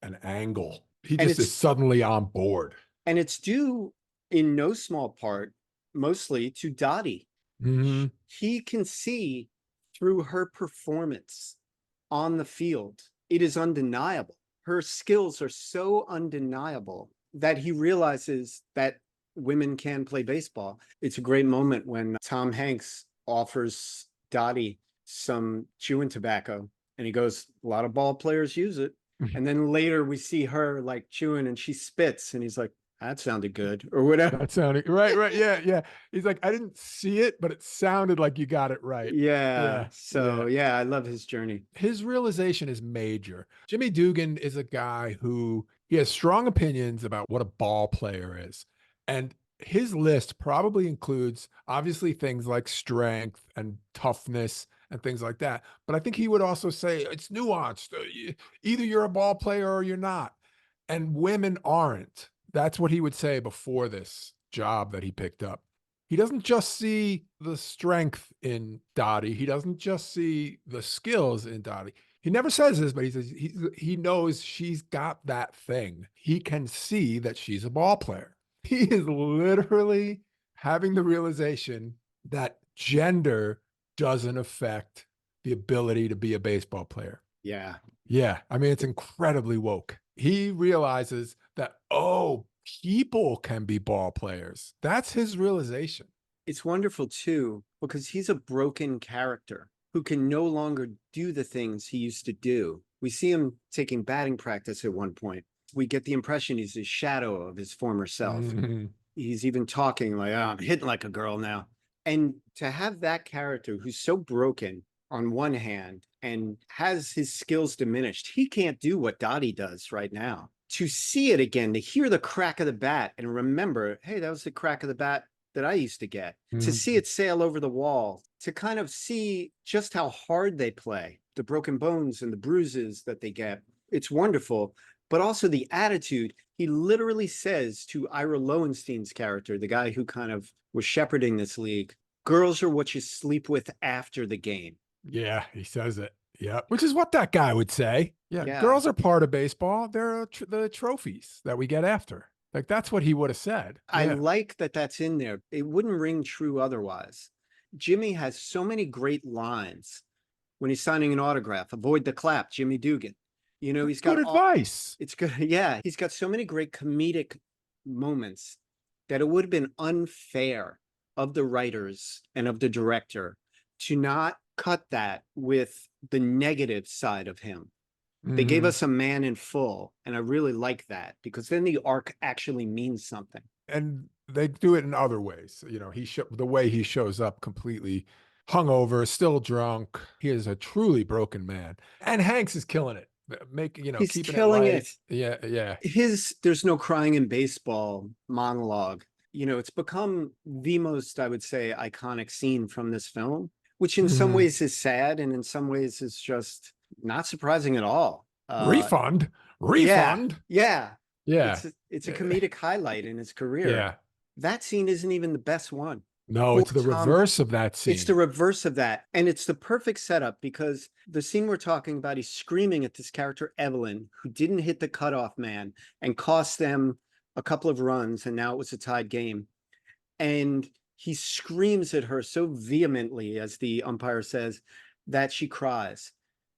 [SPEAKER 2] an angle. He just is suddenly on board.
[SPEAKER 1] And it's due in no small part, mostly to Dottie.
[SPEAKER 2] Mm-hmm.
[SPEAKER 1] He can see through her performance on the field. It is undeniable. Her skills are so undeniable that he realizes that women can play baseball. It's a great moment when Tom Hanks offers Dottie some chewing tobacco and he goes, a lot of ball players use it. And then later we see her like chewing and she spits and he's like, that sounded good or whatever.
[SPEAKER 2] That sounded right. Yeah. He's like, I didn't see it, but it sounded like you got it right.
[SPEAKER 1] Yeah. So yeah, I love his journey.
[SPEAKER 2] His realization is major. Jimmy Dugan is a guy who he has strong opinions about what a ball player is. And his list probably includes obviously things like strength and toughness and things like that. But I think he would also say it's nuanced. Either you're a ball player or you're not. And women aren't. That's what he would say before this job that he picked up. He doesn't just see the strength in Dottie. He doesn't just see the skills in Dottie. He never says this, but he says he knows she's got that thing. He can see that she's a ball player. He is literally having the realization that gender doesn't affect the ability to be a baseball player.
[SPEAKER 1] Yeah.
[SPEAKER 2] Yeah. I mean, it's incredibly woke. He realizes that, oh, people can be ball players. That's his realization.
[SPEAKER 1] It's wonderful too, because he's a broken character who can no longer do the things he used to do. We see him taking batting practice at one point. We get the impression he's a shadow of his former self. Mm-hmm. He's even talking like, oh, I'm hitting like a girl now. And to have that character who's so broken on one hand and has his skills diminished, he can't do what Dottie does right now. To see it again, to hear the crack of the bat and remember, hey, that was the crack of the bat that I used to get. Mm-hmm. To see it sail over the wall, to kind of see just how hard they play, the broken bones and the bruises that they get. It's wonderful. But also the attitude, he literally says to Ira Lowenstein's character, the guy who kind of was shepherding this league, girls are what you sleep with after the game.
[SPEAKER 2] Yeah, he says it. Yeah, which is what that guy would say. Yeah. Girls are part of baseball. They're the trophies that we get after. Like, that's what he would have said.
[SPEAKER 1] I like that that's in there. It wouldn't ring true otherwise. Jimmy has so many great lines when he's signing an autograph, avoid the clap, Jimmy Dugan. You know, he's got
[SPEAKER 2] good advice.
[SPEAKER 1] It's good. Yeah. He's got so many great comedic moments that it would have been unfair of the writers and of the director to not cut that with the negative side of him. They gave us a man in full, and I really like that because then the arc actually means something.
[SPEAKER 2] And they do it in other ways. You know, the way he shows up completely hungover, still drunk. He is a truly broken man. And Hanks is killing it.
[SPEAKER 1] He's
[SPEAKER 2] Keeping
[SPEAKER 1] killing
[SPEAKER 2] it light.
[SPEAKER 1] it.
[SPEAKER 2] Yeah, yeah.
[SPEAKER 1] His "There's no crying in baseball" monologue, you know, it's become the most, I would say, iconic scene from this film, which in some ways is sad and in some ways is just not surprising at all.
[SPEAKER 2] Refund.
[SPEAKER 1] Yeah.
[SPEAKER 2] Yeah.
[SPEAKER 1] It's a comedic highlight in his career.
[SPEAKER 2] Yeah.
[SPEAKER 1] That scene isn't even the best one.
[SPEAKER 2] No, it's the reverse of that scene.
[SPEAKER 1] It's the reverse of that. And it's the perfect setup because the scene we're talking about, he's screaming at this character, Evelyn, who didn't hit the cutoff man and cost them a couple of runs. And now it was a tied game. And he screams at her so vehemently, as the umpire says, that she cries.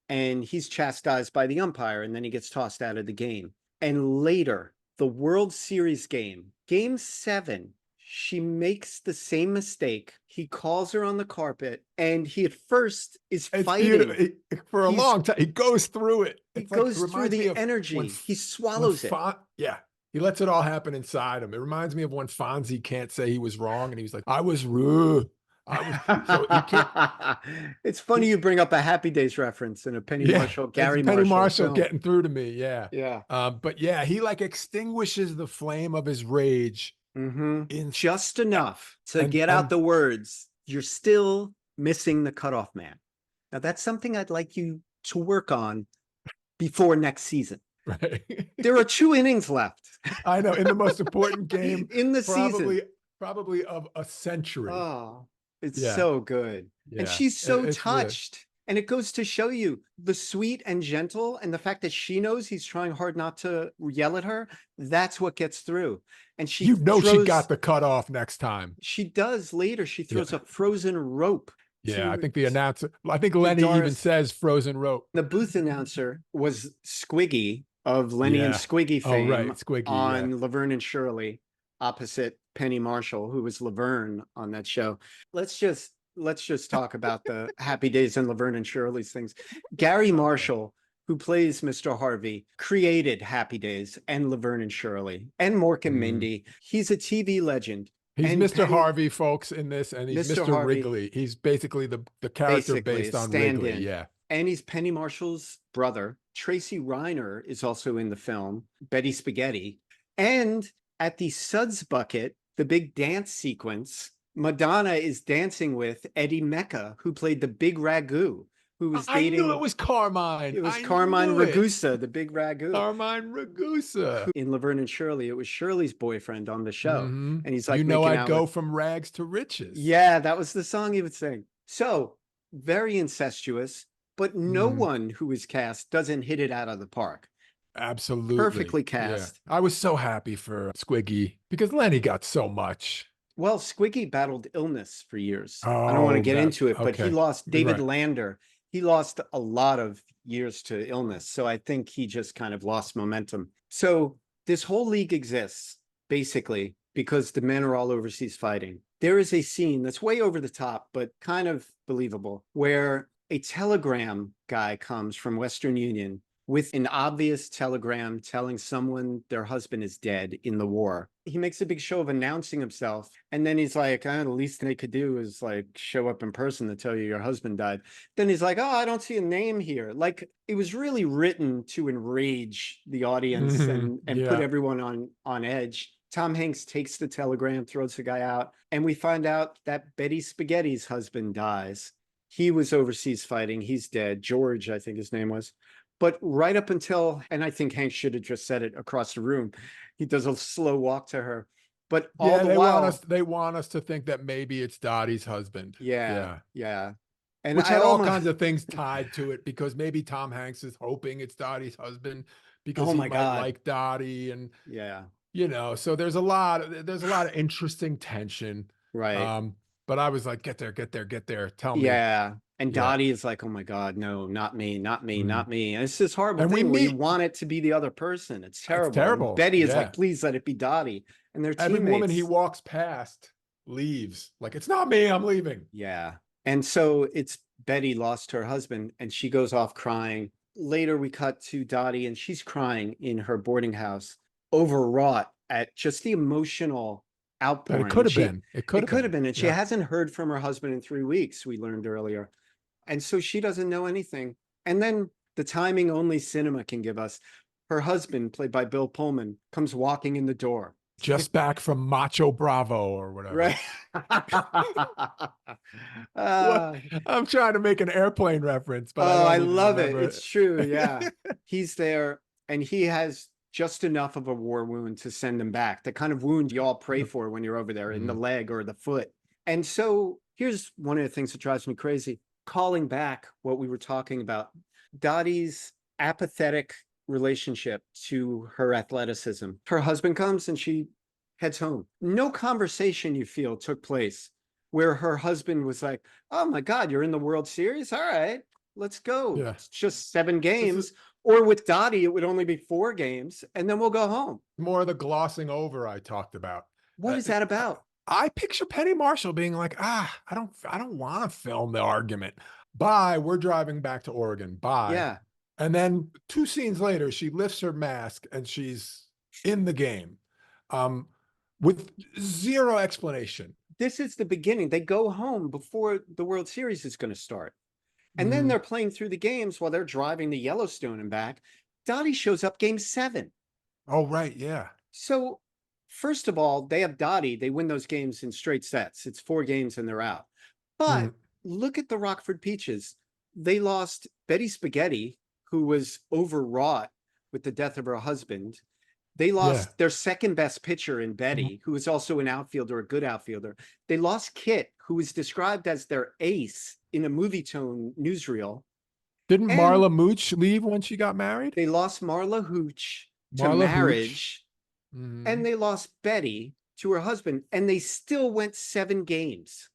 [SPEAKER 1] And he's chastised by the umpire, and then he gets tossed out of the game. And later, the World Series game, Game 7, she makes the same mistake. He calls her on the carpet, and he at first is fighting.
[SPEAKER 2] For a long time. He goes through it.
[SPEAKER 1] He goes through the energy. He swallows it.
[SPEAKER 2] Yeah. He lets it all happen inside him. It reminds me of when Fonzie can't say he was wrong, and he was like, I was rude. So you can't.
[SPEAKER 1] It's funny you bring up a Happy Days reference and a Penny Marshall, Gary Marshall.
[SPEAKER 2] Penny Marshall
[SPEAKER 1] film.
[SPEAKER 2] Getting through to me. Yeah.
[SPEAKER 1] Yeah.
[SPEAKER 2] But yeah, he like extinguishes the flame of his rage
[SPEAKER 1] in just enough to get out the words, "You're still missing the cutoff man." Now that's something I'd like you to work on before next season.
[SPEAKER 2] Right.
[SPEAKER 1] There are 2 innings left.
[SPEAKER 2] I know, in the most important game
[SPEAKER 1] in the season,
[SPEAKER 2] probably of a century.
[SPEAKER 1] Oh, it's so good.
[SPEAKER 2] Yeah.
[SPEAKER 1] And she's so touched.
[SPEAKER 2] Really...
[SPEAKER 1] And it goes to show you the sweet and gentle, and the fact that she knows he's trying hard not to yell at her. That's what gets through. And she
[SPEAKER 2] she got the cutoff next time.
[SPEAKER 1] She does later. She throws a frozen rope.
[SPEAKER 2] Yeah, I think the announcer, Lenny even says frozen rope.
[SPEAKER 1] The booth announcer was Squiggy of Lenny and Squiggy fame.
[SPEAKER 2] Oh, right. Squiggy,
[SPEAKER 1] on Laverne and Shirley, opposite Penny Marshall, who was Laverne on that show. Let's just talk about the Happy Days and Laverne and Shirley's things. Gary Marshall, who plays Mr. Harvey, created Happy Days and Laverne and Shirley and Mork and Mindy. He's a TV legend.
[SPEAKER 2] He's Mr. Harvey, folks, in this, and he's Mr. Wrigley. He's basically the character based on Wrigley. Yeah.
[SPEAKER 1] And he's Penny Marshall's brother. Tracy Reiner is also in the film, Betty Spaghetti. And at the Suds Bucket, the big dance sequence, Madonna is dancing with Eddie Mecca, who played the big ragu, who was dating.
[SPEAKER 2] I knew it was Carmine.
[SPEAKER 1] It was Carmine Ragusa, the big ragu.
[SPEAKER 2] Carmine Ragusa.
[SPEAKER 1] In Laverne and Shirley, it was Shirley's boyfriend on the show. And he's like,
[SPEAKER 2] I'd go from rags to riches.
[SPEAKER 1] Yeah, that was the song he would sing. So very incestuous, but no one who is cast doesn't hit it out of the park.
[SPEAKER 2] Absolutely.
[SPEAKER 1] Perfectly cast.
[SPEAKER 2] Yeah. I was so happy for Squiggy because Lenny got so much.
[SPEAKER 1] Well, Squiggy battled illness for years. I don't want to get into it, but he lost David Lander. He lost a lot of years to illness. So I think he just kind of lost momentum. So this whole league exists basically because the men are all overseas fighting. There is a scene that's way over the top, but kind of believable, where a telegram guy comes from Western Union with an obvious telegram telling someone their husband is dead in the war. He makes a big show of announcing himself. And then he's like, the least they could do is like show up in person to tell you your husband died. Then he's like, I don't see a name here. Like it was really written to enrage the audience and put everyone on edge. Tom Hanks takes the telegram, throws the guy out, and we find out that Betty Spaghetti's husband dies. He was overseas fighting. He's dead. George, I think his name was. But right up until, and I think Hank should have just said it across the room, he does a slow walk to her. But all the while,
[SPEAKER 2] they want us to think that maybe it's Dottie's husband.
[SPEAKER 1] Yeah. And
[SPEAKER 2] which had all kinds of things tied to it, because maybe Tom Hanks is hoping it's Dottie's husband because he might like Dottie, and so there's a lot of interesting tension.
[SPEAKER 1] Right.
[SPEAKER 2] But I was like, get there. Tell me.
[SPEAKER 1] Yeah. And
[SPEAKER 2] Yeah.
[SPEAKER 1] Dottie is like, oh my God, no, not me, not me,
[SPEAKER 2] Mhm.
[SPEAKER 1] not me. And it's this horrible
[SPEAKER 2] And we
[SPEAKER 1] thing where you
[SPEAKER 2] meet,
[SPEAKER 1] want it to be the other person. It's
[SPEAKER 2] it's
[SPEAKER 1] terrible. And
[SPEAKER 2] terrible.
[SPEAKER 1] Betty is like,
[SPEAKER 2] Yeah.
[SPEAKER 1] please let it be Dottie. And they're
[SPEAKER 2] Every woman he
[SPEAKER 1] teammates.
[SPEAKER 2] walks past leaves. Like, it's not me, I'm leaving.
[SPEAKER 1] Yeah. And so it's Betty lost her husband and she goes off crying. Later, we cut to Dottie and she's crying in her boarding house, overwrought at just the emotional
[SPEAKER 2] That
[SPEAKER 1] outpouring.
[SPEAKER 2] it could have
[SPEAKER 1] She,
[SPEAKER 2] been. It
[SPEAKER 1] it could have been. And she
[SPEAKER 2] Yeah.
[SPEAKER 1] hasn't heard from her husband in 3 weeks, we learned earlier. And so she doesn't know anything. And then the timing only cinema can give us. Her husband, played by Bill Pullman, comes walking in the door.
[SPEAKER 2] Just back from Macho Bravo or whatever.
[SPEAKER 1] Right.
[SPEAKER 2] What? I'm trying to make an airplane reference, but
[SPEAKER 1] Oh,
[SPEAKER 2] I
[SPEAKER 1] I
[SPEAKER 2] don't even
[SPEAKER 1] love it.
[SPEAKER 2] remember
[SPEAKER 1] It's true. Yeah. He's there and he has just enough of a war wound to send him back. The kind of wound you all pray for when you're over there in the leg or the foot. And so here's one of the things that drives me crazy. Calling back what we were talking about, Dottie's apathetic relationship to her athleticism. Her husband comes and she heads home. No conversation you feel took place where her husband was like, oh my God, you're in the World Series? All right, let's go.
[SPEAKER 2] Yeah.
[SPEAKER 1] It's just 7 games. Or with Dottie, it would only be 4 games and then we'll go home.
[SPEAKER 2] More of the glossing over I talked about.
[SPEAKER 1] What is that about?
[SPEAKER 2] I picture Penny Marshall being like, I don't want to film the argument. Bye. We're driving back to Oregon. Bye.
[SPEAKER 1] Yeah.
[SPEAKER 2] And then 2 scenes later, she lifts her mask and she's in the game with zero explanation.
[SPEAKER 1] This is the beginning. They go home before the World Series is going to start. And then they're playing through the games while they're driving to Yellowstone and back. Dottie shows up game 7.
[SPEAKER 2] Oh, right. Yeah.
[SPEAKER 1] So first of all, they have Dottie. They win those games in straight sets. It's 4 games and they're out. But look at the Rockford Peaches. They lost Betty Spaghetti, who was overwrought with the death of her husband. They lost their second best pitcher in Betty, who is also an outfielder, a good outfielder. They lost Kit, who was described as their ace in a movie tone newsreel.
[SPEAKER 2] Didn't Marla Mooch leave when she got married?
[SPEAKER 1] They lost Marla Hooch to marriage. And they lost Betty to her husband. And they still went 7 games.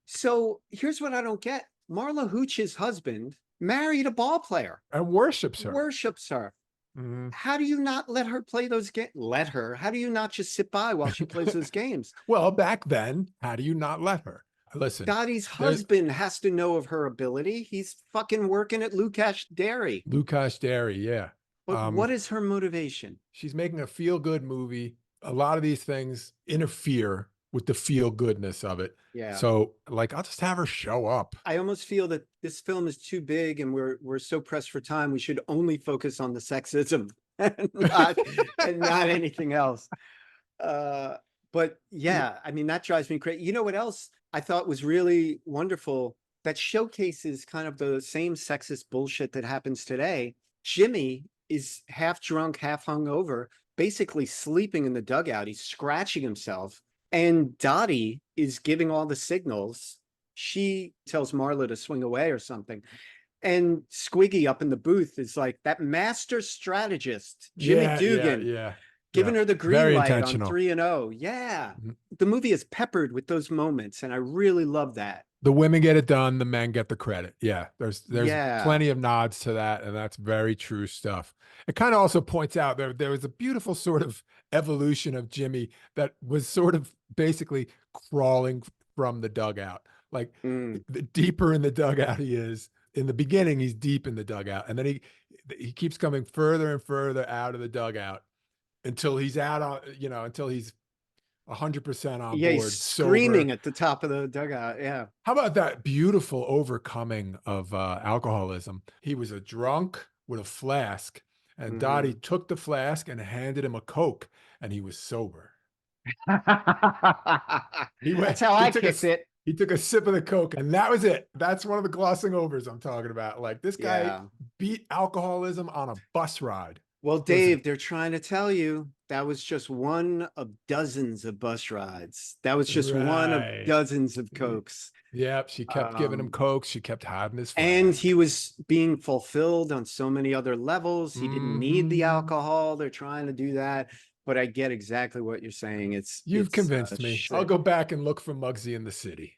[SPEAKER 1] So here's what I don't get. Marla Hooch's husband married a ball player.
[SPEAKER 2] And worships her.
[SPEAKER 1] How do you not let her play those games? How do you not just sit by while she plays those games?
[SPEAKER 2] Well, back then, how do you not let her? Listen,
[SPEAKER 1] Dottie's husband has to know of her ability. He's fucking working at Lukash Dairy.
[SPEAKER 2] Lukash Dairy, yeah.
[SPEAKER 1] But what is her motivation?
[SPEAKER 2] She's making a feel-good movie. A lot of these things interfere with the feel-goodness of it.
[SPEAKER 1] Yeah.
[SPEAKER 2] So, like, I'll just have her show up.
[SPEAKER 1] I almost feel that this film is too big and we're so pressed for time. We should only focus on the sexism and not anything else. But yeah, I mean, that drives me crazy. You know what else I thought was really wonderful that showcases kind of the same sexist bullshit that happens today? Jimmy is half drunk, half hungover, basically sleeping in the dugout. He's scratching himself. And Dottie is giving all the signals. She tells Marla to swing away or something. And Squiggy up in the booth is like that master strategist, Jimmy Dugan, giving her the green light on 3-0. Yeah. The movie is peppered with those moments. And I really love that.
[SPEAKER 2] The women get it done, the men get the credit. Yeah, there's plenty of nods to that, and that's very true stuff. It kind of also points out there was a beautiful sort of evolution of Jimmy that was sort of basically crawling from the dugout. Like the deeper in the dugout he is, in the beginning, he's deep in the dugout, and then he keeps coming further and further out of the dugout until he's out on, until he's 100% on board.
[SPEAKER 1] He's screaming at the top of the dugout. Yeah.
[SPEAKER 2] How about that beautiful overcoming of alcoholism? He was a drunk with a flask, and Dottie took the flask and handed him a Coke, and he was sober.
[SPEAKER 1] That's how I kiss it.
[SPEAKER 2] He took a sip of the Coke, and that was it. That's one of the glossing overs I'm talking about. Like, this guy beat alcoholism on a bus ride.
[SPEAKER 1] Well, Dave, they're trying to tell you that was just one of dozens of bus rides. That was just one of dozens of Cokes.
[SPEAKER 2] Yep, she kept giving him Cokes. She kept hiding his flask.
[SPEAKER 1] And he was being fulfilled on so many other levels. He didn't need the alcohol. They're trying to do that. But I get exactly what you're saying. You've
[SPEAKER 2] convinced me. I'll go back and look for Muggsy in the city.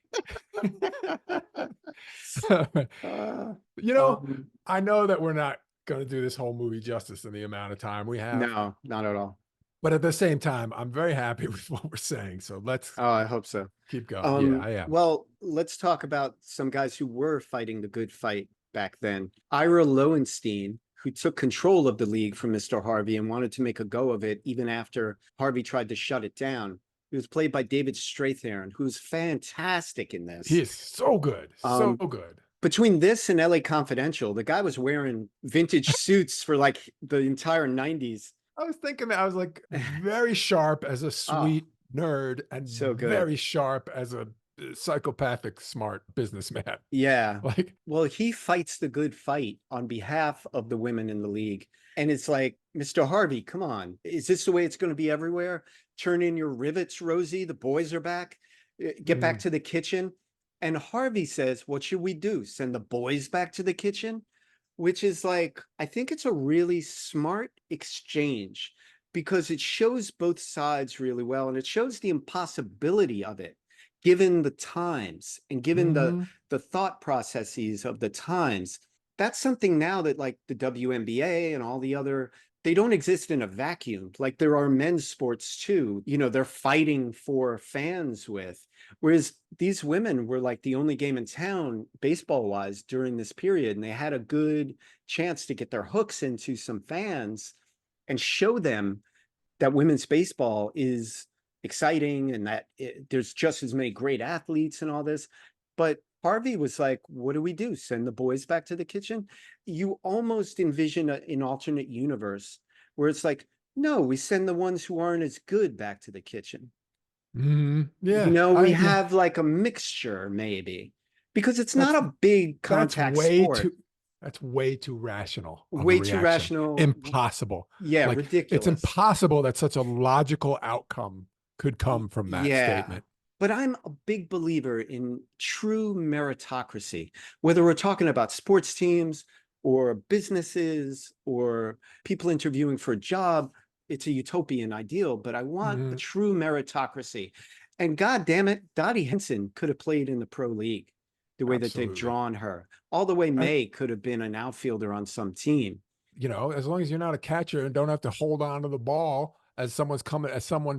[SPEAKER 1] Uh,
[SPEAKER 2] You know,
[SPEAKER 1] um,
[SPEAKER 2] I know that we're not going to do this whole movie justice in the amount of time we have,
[SPEAKER 1] no, not at all.
[SPEAKER 2] but at the same time, I'm very happy with what we're saying. So let's
[SPEAKER 1] Oh, I hope so.
[SPEAKER 2] keep going. Yeah, I am.
[SPEAKER 1] Well, let's talk about some guys who were fighting the good fight back then. Ira Lowenstein, who took control of the league from Mr. Harvey and wanted to make a go of it even after Harvey tried to shut it down. He was played by David Strathairn, who's fantastic in
[SPEAKER 2] He
[SPEAKER 1] this.
[SPEAKER 2] is so good. So good.
[SPEAKER 1] Between this and LA Confidential, the guy was wearing vintage suits for like the entire 90s.
[SPEAKER 2] I was thinking that I was like very sharp as a
[SPEAKER 1] Oh,
[SPEAKER 2] sweet nerd and
[SPEAKER 1] so good.
[SPEAKER 2] very sharp as a psychopathic smart businessman.
[SPEAKER 1] Yeah.
[SPEAKER 2] Like,
[SPEAKER 1] Well, he fights the good fight on behalf of the women in the league. And it's like, Mr. Harvey, come on. Is this the way it's going to be everywhere? Turn in your rivets, Rosie. The boys are back. Get back to the kitchen. And Harvey says, what should we do? Send the boys back to the kitchen? Which is like, I think it's a really smart exchange because it shows both sides really well. And it shows the impossibility of it, given the times and given the thought processes of the times. That's something now that like the WNBA and all the other, they don't exist in a vacuum. Like there are men's sports too, you know, they're fighting for fans with. Whereas these women were like the only game in town, baseball wise, during this period. And they had a good chance to get their hooks into some fans and show them that women's baseball is exciting and that there's just as many great athletes and all this. But Harvey was like, what do we do? Send the boys back to the kitchen? You almost envision an alternate universe where it's like, no, we send the ones who aren't as good back to the kitchen.
[SPEAKER 2] Yeah,
[SPEAKER 1] You know, we have like a mixture maybe because it's not a big contact sport.
[SPEAKER 2] That's way too rational of a
[SPEAKER 1] Way too
[SPEAKER 2] reaction.
[SPEAKER 1] rational.
[SPEAKER 2] Impossible.
[SPEAKER 1] Yeah,
[SPEAKER 2] Like, it's
[SPEAKER 1] ridiculous.
[SPEAKER 2] impossible that such a logical outcome could come from that statement.
[SPEAKER 1] But I'm a big believer in true meritocracy, whether we're talking about sports teams or businesses or people interviewing for a job. It's a utopian ideal, but I want a true meritocracy. And God damn it, Dottie Henson could have played in the pro league the way that they've drawn her. All the way May could have been an outfielder on some team.
[SPEAKER 2] You know, as long as you're not a catcher and don't have to hold on to the ball as someone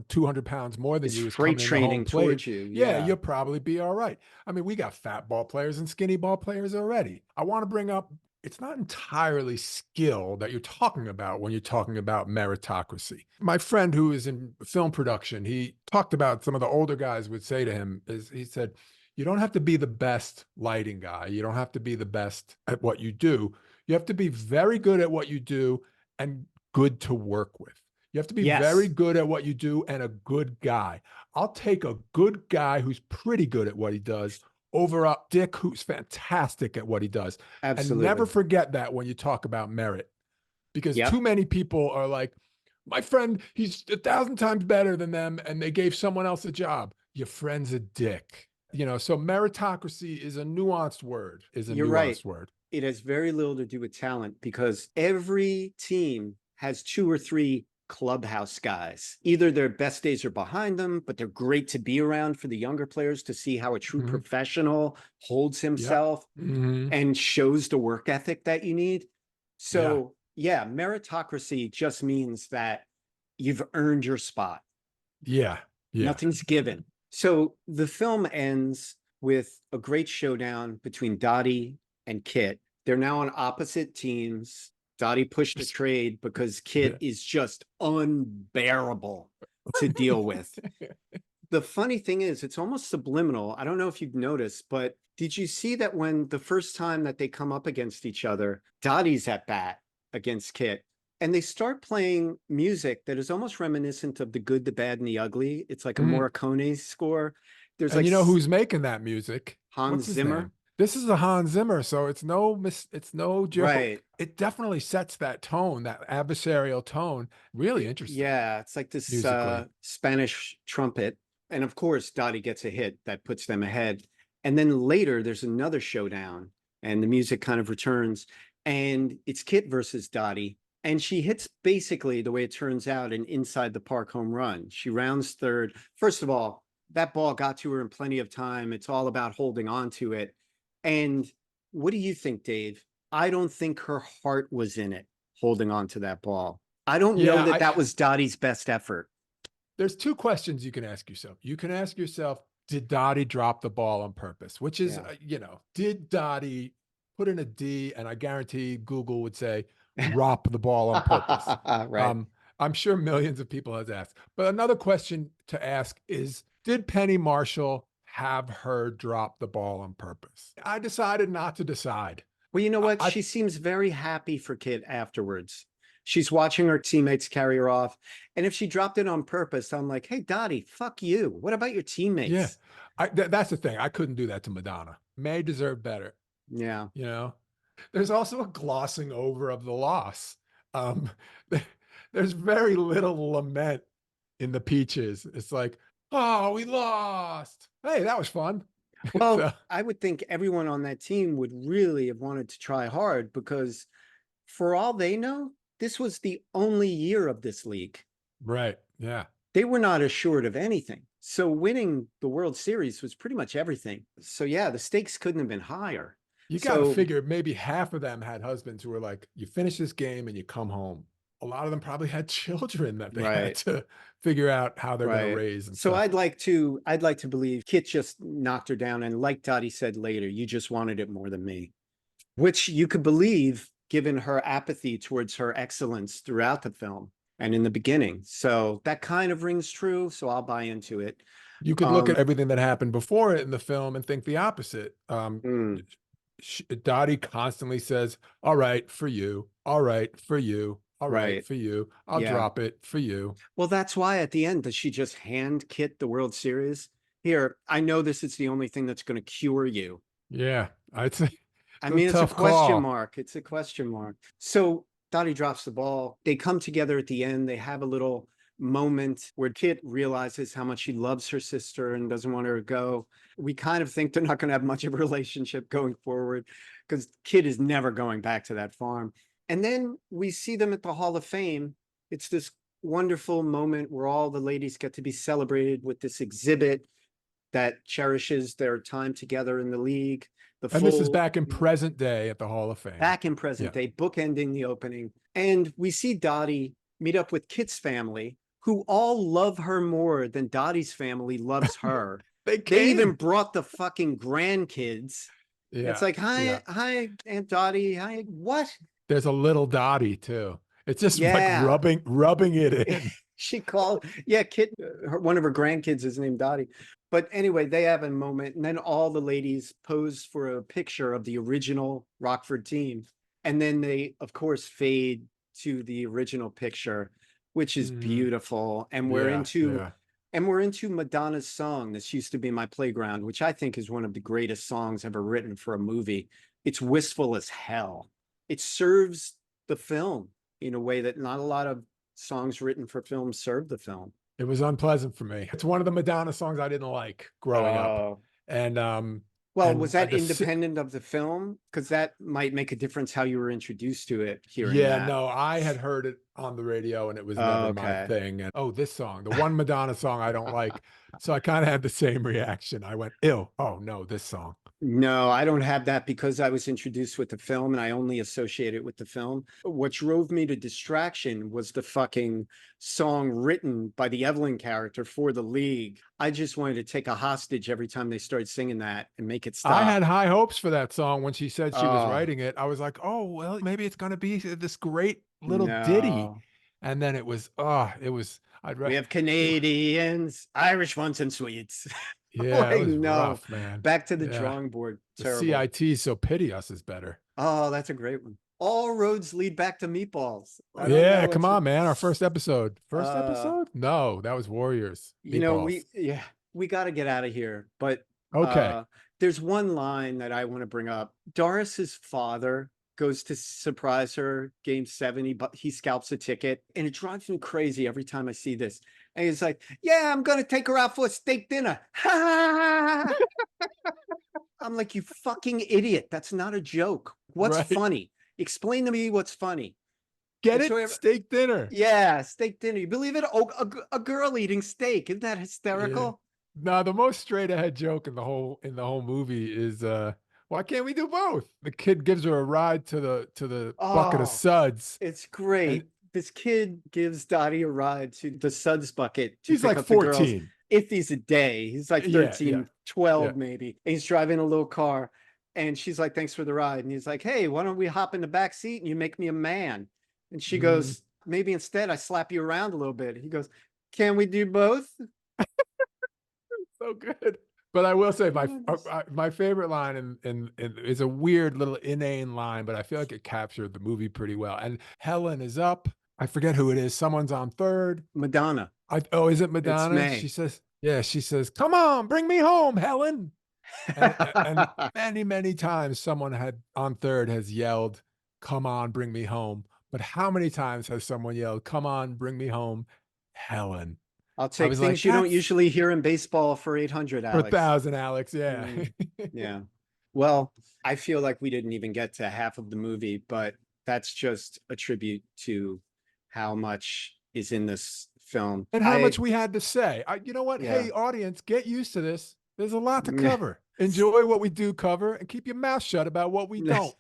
[SPEAKER 2] 200 pounds more than you is
[SPEAKER 1] freight
[SPEAKER 2] coming in
[SPEAKER 1] training
[SPEAKER 2] the home plate,
[SPEAKER 1] towards you.
[SPEAKER 2] yeah, you'll probably be all right. I mean, we got fat ball players and skinny ball players already. I want to bring up, it's not entirely skill that you're talking about when you're talking about meritocracy. My friend who is in film production, he talked about some of the older guys would say to him, is he said, you don't have to be the best lighting guy. You don't have to be the best at what you do. You have to be very good at what you do and good to work with. You have to be very good at what you do and a good guy. I'll take a good guy who's pretty good at what he does over a dick who's fantastic at what he does.
[SPEAKER 1] Absolutely.
[SPEAKER 2] And never forget that when you talk about merit, because too many people are like, my friend, he's 1,000 times better than them and they gave someone else a job. Your friend's a dick. You know, so meritocracy is a nuanced word,
[SPEAKER 1] You're right. It has very little to do with talent because every team has 2 or 3 clubhouse guys. Either their best days are behind them, but they're great to be around for the younger players to see how a true professional holds himself and shows the work ethic that you need. So yeah, meritocracy just means that you've earned your spot. Nothing's given. So the film ends with a great showdown between Dottie and Kit. They're now on opposite teams. Dottie pushed a trade because Kit is just unbearable to deal with. The funny thing is, it's almost subliminal. I don't know if you've noticed, but did you see that when the first time that they come up against each other, Dottie's at bat against Kit, and they start playing music that is almost reminiscent of The Good, the Bad, and the Ugly. It's like a Morricone score.
[SPEAKER 2] There's and like, you know who's making that music?
[SPEAKER 1] Hans Zimmer.
[SPEAKER 2] This is a Hans Zimmer, so it's no joke.
[SPEAKER 1] Right.
[SPEAKER 2] It definitely sets that tone, that adversarial tone. Really interesting.
[SPEAKER 1] Yeah, it's like this Spanish trumpet. And of course, Dottie gets a hit that puts them ahead. And then later, there's another showdown, and the music kind of returns. And it's Kit versus Dottie. And she hits basically, the way it turns out, an inside the park home run. She rounds third. First of all, that ball got to her in plenty of time. It's all about holding on to it. And what do you think, Dave? I don't think her heart was in it, holding on to that ball. I don't know
[SPEAKER 2] Yeah,
[SPEAKER 1] that that was Dottie's best effort.
[SPEAKER 2] there's two questions you can ask yourself. You can ask yourself, did Dottie drop the ball on purpose? Which is, did Dottie put in a D? And I guarantee Google would say, drop the ball on purpose.
[SPEAKER 1] Right.
[SPEAKER 2] I'm sure millions of people have asked. But another question to ask is, did Penny Marshall have her drop the ball on purpose? I decided not to decide.
[SPEAKER 1] Well, you know what? She seems very happy for Kit afterwards. She's watching her teammates carry her off. And if she dropped it on purpose, I'm like, hey, Dottie, fuck you. What about your teammates?
[SPEAKER 2] Yeah, that's the thing. I couldn't do that to Madonna. May deserved better.
[SPEAKER 1] Yeah.
[SPEAKER 2] There's also a glossing over of the loss. There's very little lament in the Peaches. It's like, oh, we lost. Hey, that was fun.
[SPEAKER 1] Well, I would think everyone on that team would really have wanted to try hard, because for all they know, this was the only year of this league.
[SPEAKER 2] Right. Yeah.
[SPEAKER 1] They were not assured of anything. So winning the World Series was pretty much everything. So yeah, the stakes couldn't have been higher.
[SPEAKER 2] You got to figure maybe half of them had husbands who were like, you finish this game and you come home. A lot of them probably had children that they had to figure out how they're going to raise. And
[SPEAKER 1] so I'd like to believe Kit just knocked her down. And like Dottie said later, you just wanted it more than me, which you could believe given her apathy towards her excellence throughout the film and in the beginning. So that kind of rings true. So I'll buy into it.
[SPEAKER 2] You could look at everything that happened before it in the film and think the opposite. Dottie constantly says, all right, for you, all right, for you, all right, for you, I'll drop it for you.
[SPEAKER 1] Well, that's why at the end, does she just hand Kit the World Series? Here, I know this is the only thing that's going to cure you.
[SPEAKER 2] Yeah, I'd say.
[SPEAKER 1] I mean, it's a question mark. It's a question mark. So Dottie drops the ball. They come together at the end. They have a little moment where Kit realizes how much she loves her sister and doesn't want her to go. We kind of think they're not going to have much of a relationship going forward, because Kit is never going back to that farm. And then we see them at the Hall of Fame. It's this wonderful moment where all the ladies get to be celebrated with this exhibit that cherishes their time together in the league.
[SPEAKER 2] And this is back in present day at the Hall of Fame.
[SPEAKER 1] Back in present day, bookending the opening. And we see Dottie meet up with Kit's family, who all love her more than Dottie's family loves her. They even brought the fucking grandkids. Yeah. It's like, hi, Aunt Dottie. Hi, what?
[SPEAKER 2] There's a little Dottie too. It's just like rubbing it in.
[SPEAKER 1] She called, Kit, one of her grandkids is named Dottie. But anyway, they have a moment, and then all the ladies pose for a picture of the original Rockford team. And then they, of course, fade to the original picture, which is beautiful. And we're into Madonna's song, This Used to Be My Playground, which I think is one of the greatest songs ever written for a movie. It's wistful as hell. It serves the film in a way that not a lot of songs written for film serve the film.
[SPEAKER 2] It was unpleasant for me. It's one of the Madonna songs I didn't like growing up. And
[SPEAKER 1] was that independent of the film? Because that might make a difference how you were introduced to it here.
[SPEAKER 2] No, I had heard it on the radio and it was never my thing. And this song, the one Madonna song I don't like. So I kind of had the same reaction. I went, ew, oh no, this song.
[SPEAKER 1] No, I don't have that because I was introduced with the film and I only associate it with the film. What drove me to distraction was the fucking song written by the Evelyn character for the league. I just wanted to take a hostage every time they started singing that and make it stop.
[SPEAKER 2] I had high hopes for that song when she said she was writing it. I was like, oh, well, maybe it's going to be this great little ditty. And then we
[SPEAKER 1] have Canadians, Irish ones, and Swedes.
[SPEAKER 2] Yeah, it was rough, man.
[SPEAKER 1] Back to the drawing board.
[SPEAKER 2] The CIT, So Pity Us is better.
[SPEAKER 1] Oh, that's a great one. All roads lead back to meatballs.
[SPEAKER 2] Come on, man. Our first episode. First episode? No, that was Warriors.
[SPEAKER 1] Meatballs. We got to get out of here. But there's one line that I want to bring up. Doris's father goes to surprise her game 7, but he scalps a ticket, and it drives me crazy every time I see this. And he's like, yeah, I'm going to take her out for a steak dinner. I'm like, you fucking idiot. That's not a joke. What's funny? Explain to me what's funny.
[SPEAKER 2] Get it? Steak dinner.
[SPEAKER 1] Yeah, steak dinner. You believe it? Oh, a girl eating steak. Isn't that hysterical?
[SPEAKER 2] No, the most straight ahead joke in the whole movie is why can't we do both? The kid gives her a ride to the bucket of
[SPEAKER 1] Oh,
[SPEAKER 2] suds,
[SPEAKER 1] it's
[SPEAKER 2] and
[SPEAKER 1] great. This kid gives Dottie a ride to the Suds bucket to
[SPEAKER 2] he's
[SPEAKER 1] pick
[SPEAKER 2] like
[SPEAKER 1] up the girls.
[SPEAKER 2] 14.
[SPEAKER 1] If he's a day, he's like
[SPEAKER 2] Yeah, yeah,
[SPEAKER 1] 13,
[SPEAKER 2] yeah.
[SPEAKER 1] 12 maybe. And he's driving a little car and she's like, thanks for the ride. And he's like, hey, why don't we hop in the back seat and you make me a man? And she
[SPEAKER 2] Mm,
[SPEAKER 1] goes, maybe instead I slap you around a little bit. He goes, can we do both?
[SPEAKER 2] so good. But I will say
[SPEAKER 1] Oh,
[SPEAKER 2] my favorite line in is a weird little inane line, but I feel like it captured the movie pretty well. And Helen is up. I forget who it is. Someone's on third.
[SPEAKER 1] Madonna.
[SPEAKER 2] Oh, is it
[SPEAKER 1] It's
[SPEAKER 2] Madonna? She
[SPEAKER 1] May.
[SPEAKER 2] says, yeah, she says, "Come on, bring me home, Helen." And many, many times someone had on third has yelled, "Come on, bring me home." But how many times has someone yelled, "Come on, bring me home, Helen"?
[SPEAKER 1] I'll
[SPEAKER 2] I
[SPEAKER 1] take
[SPEAKER 2] was like,
[SPEAKER 1] things you don't
[SPEAKER 2] that's
[SPEAKER 1] usually hear in baseball for 800,
[SPEAKER 2] for
[SPEAKER 1] Alex.
[SPEAKER 2] 1,000, Alex. Yeah.
[SPEAKER 1] Mm, yeah. Well, I feel like we didn't even get to half of the movie, but that's just a tribute to how much is in this film.
[SPEAKER 2] And how much we had to say. You know what?
[SPEAKER 1] Yeah.
[SPEAKER 2] Hey, audience, get used to this. There's a lot to cover. Enjoy what we do cover and keep your mouth shut about what we don't.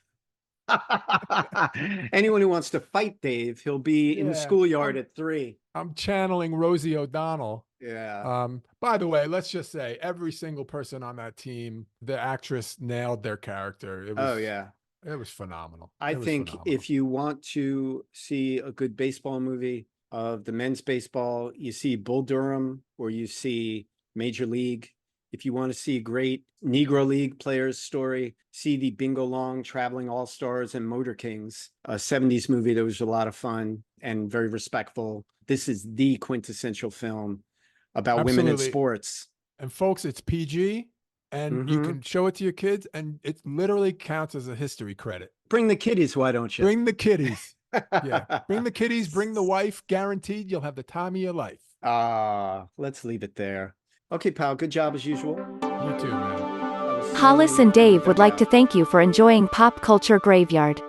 [SPEAKER 1] Anyone who wants to fight Dave, he'll be in the
[SPEAKER 2] Yeah.
[SPEAKER 1] schoolyard at 3.
[SPEAKER 2] I'm channeling Rosie O'Donnell.
[SPEAKER 1] Yeah.
[SPEAKER 2] By the way, let's just say every single person on that team, the actress nailed their character.
[SPEAKER 1] Oh, yeah.
[SPEAKER 2] It was phenomenal.
[SPEAKER 1] I
[SPEAKER 2] It was
[SPEAKER 1] think
[SPEAKER 2] phenomenal.
[SPEAKER 1] if you want to see a good baseball movie of the men's baseball, you see Bull Durham or you see Major League. If you want to see a great Negro League players story, see the Bingo Long Traveling All Stars and Motor Kings, a 70s movie that was a lot of fun and very respectful. This is the quintessential film about women in
[SPEAKER 2] Absolutely.
[SPEAKER 1] sports.
[SPEAKER 2] And folks, it's PG and you can show it to your kids and it literally counts as a history credit.
[SPEAKER 1] Bring the kiddies, why don't you?
[SPEAKER 2] Bring the kiddies. Yeah. Bring the kiddies, bring the wife. Guaranteed you'll have the time of your life.
[SPEAKER 1] Let's leave it there. Okay, pal, good job as usual.
[SPEAKER 2] You too, man.
[SPEAKER 3] Hollis and Dave would like to thank you for enjoying Pop Culture Graveyard.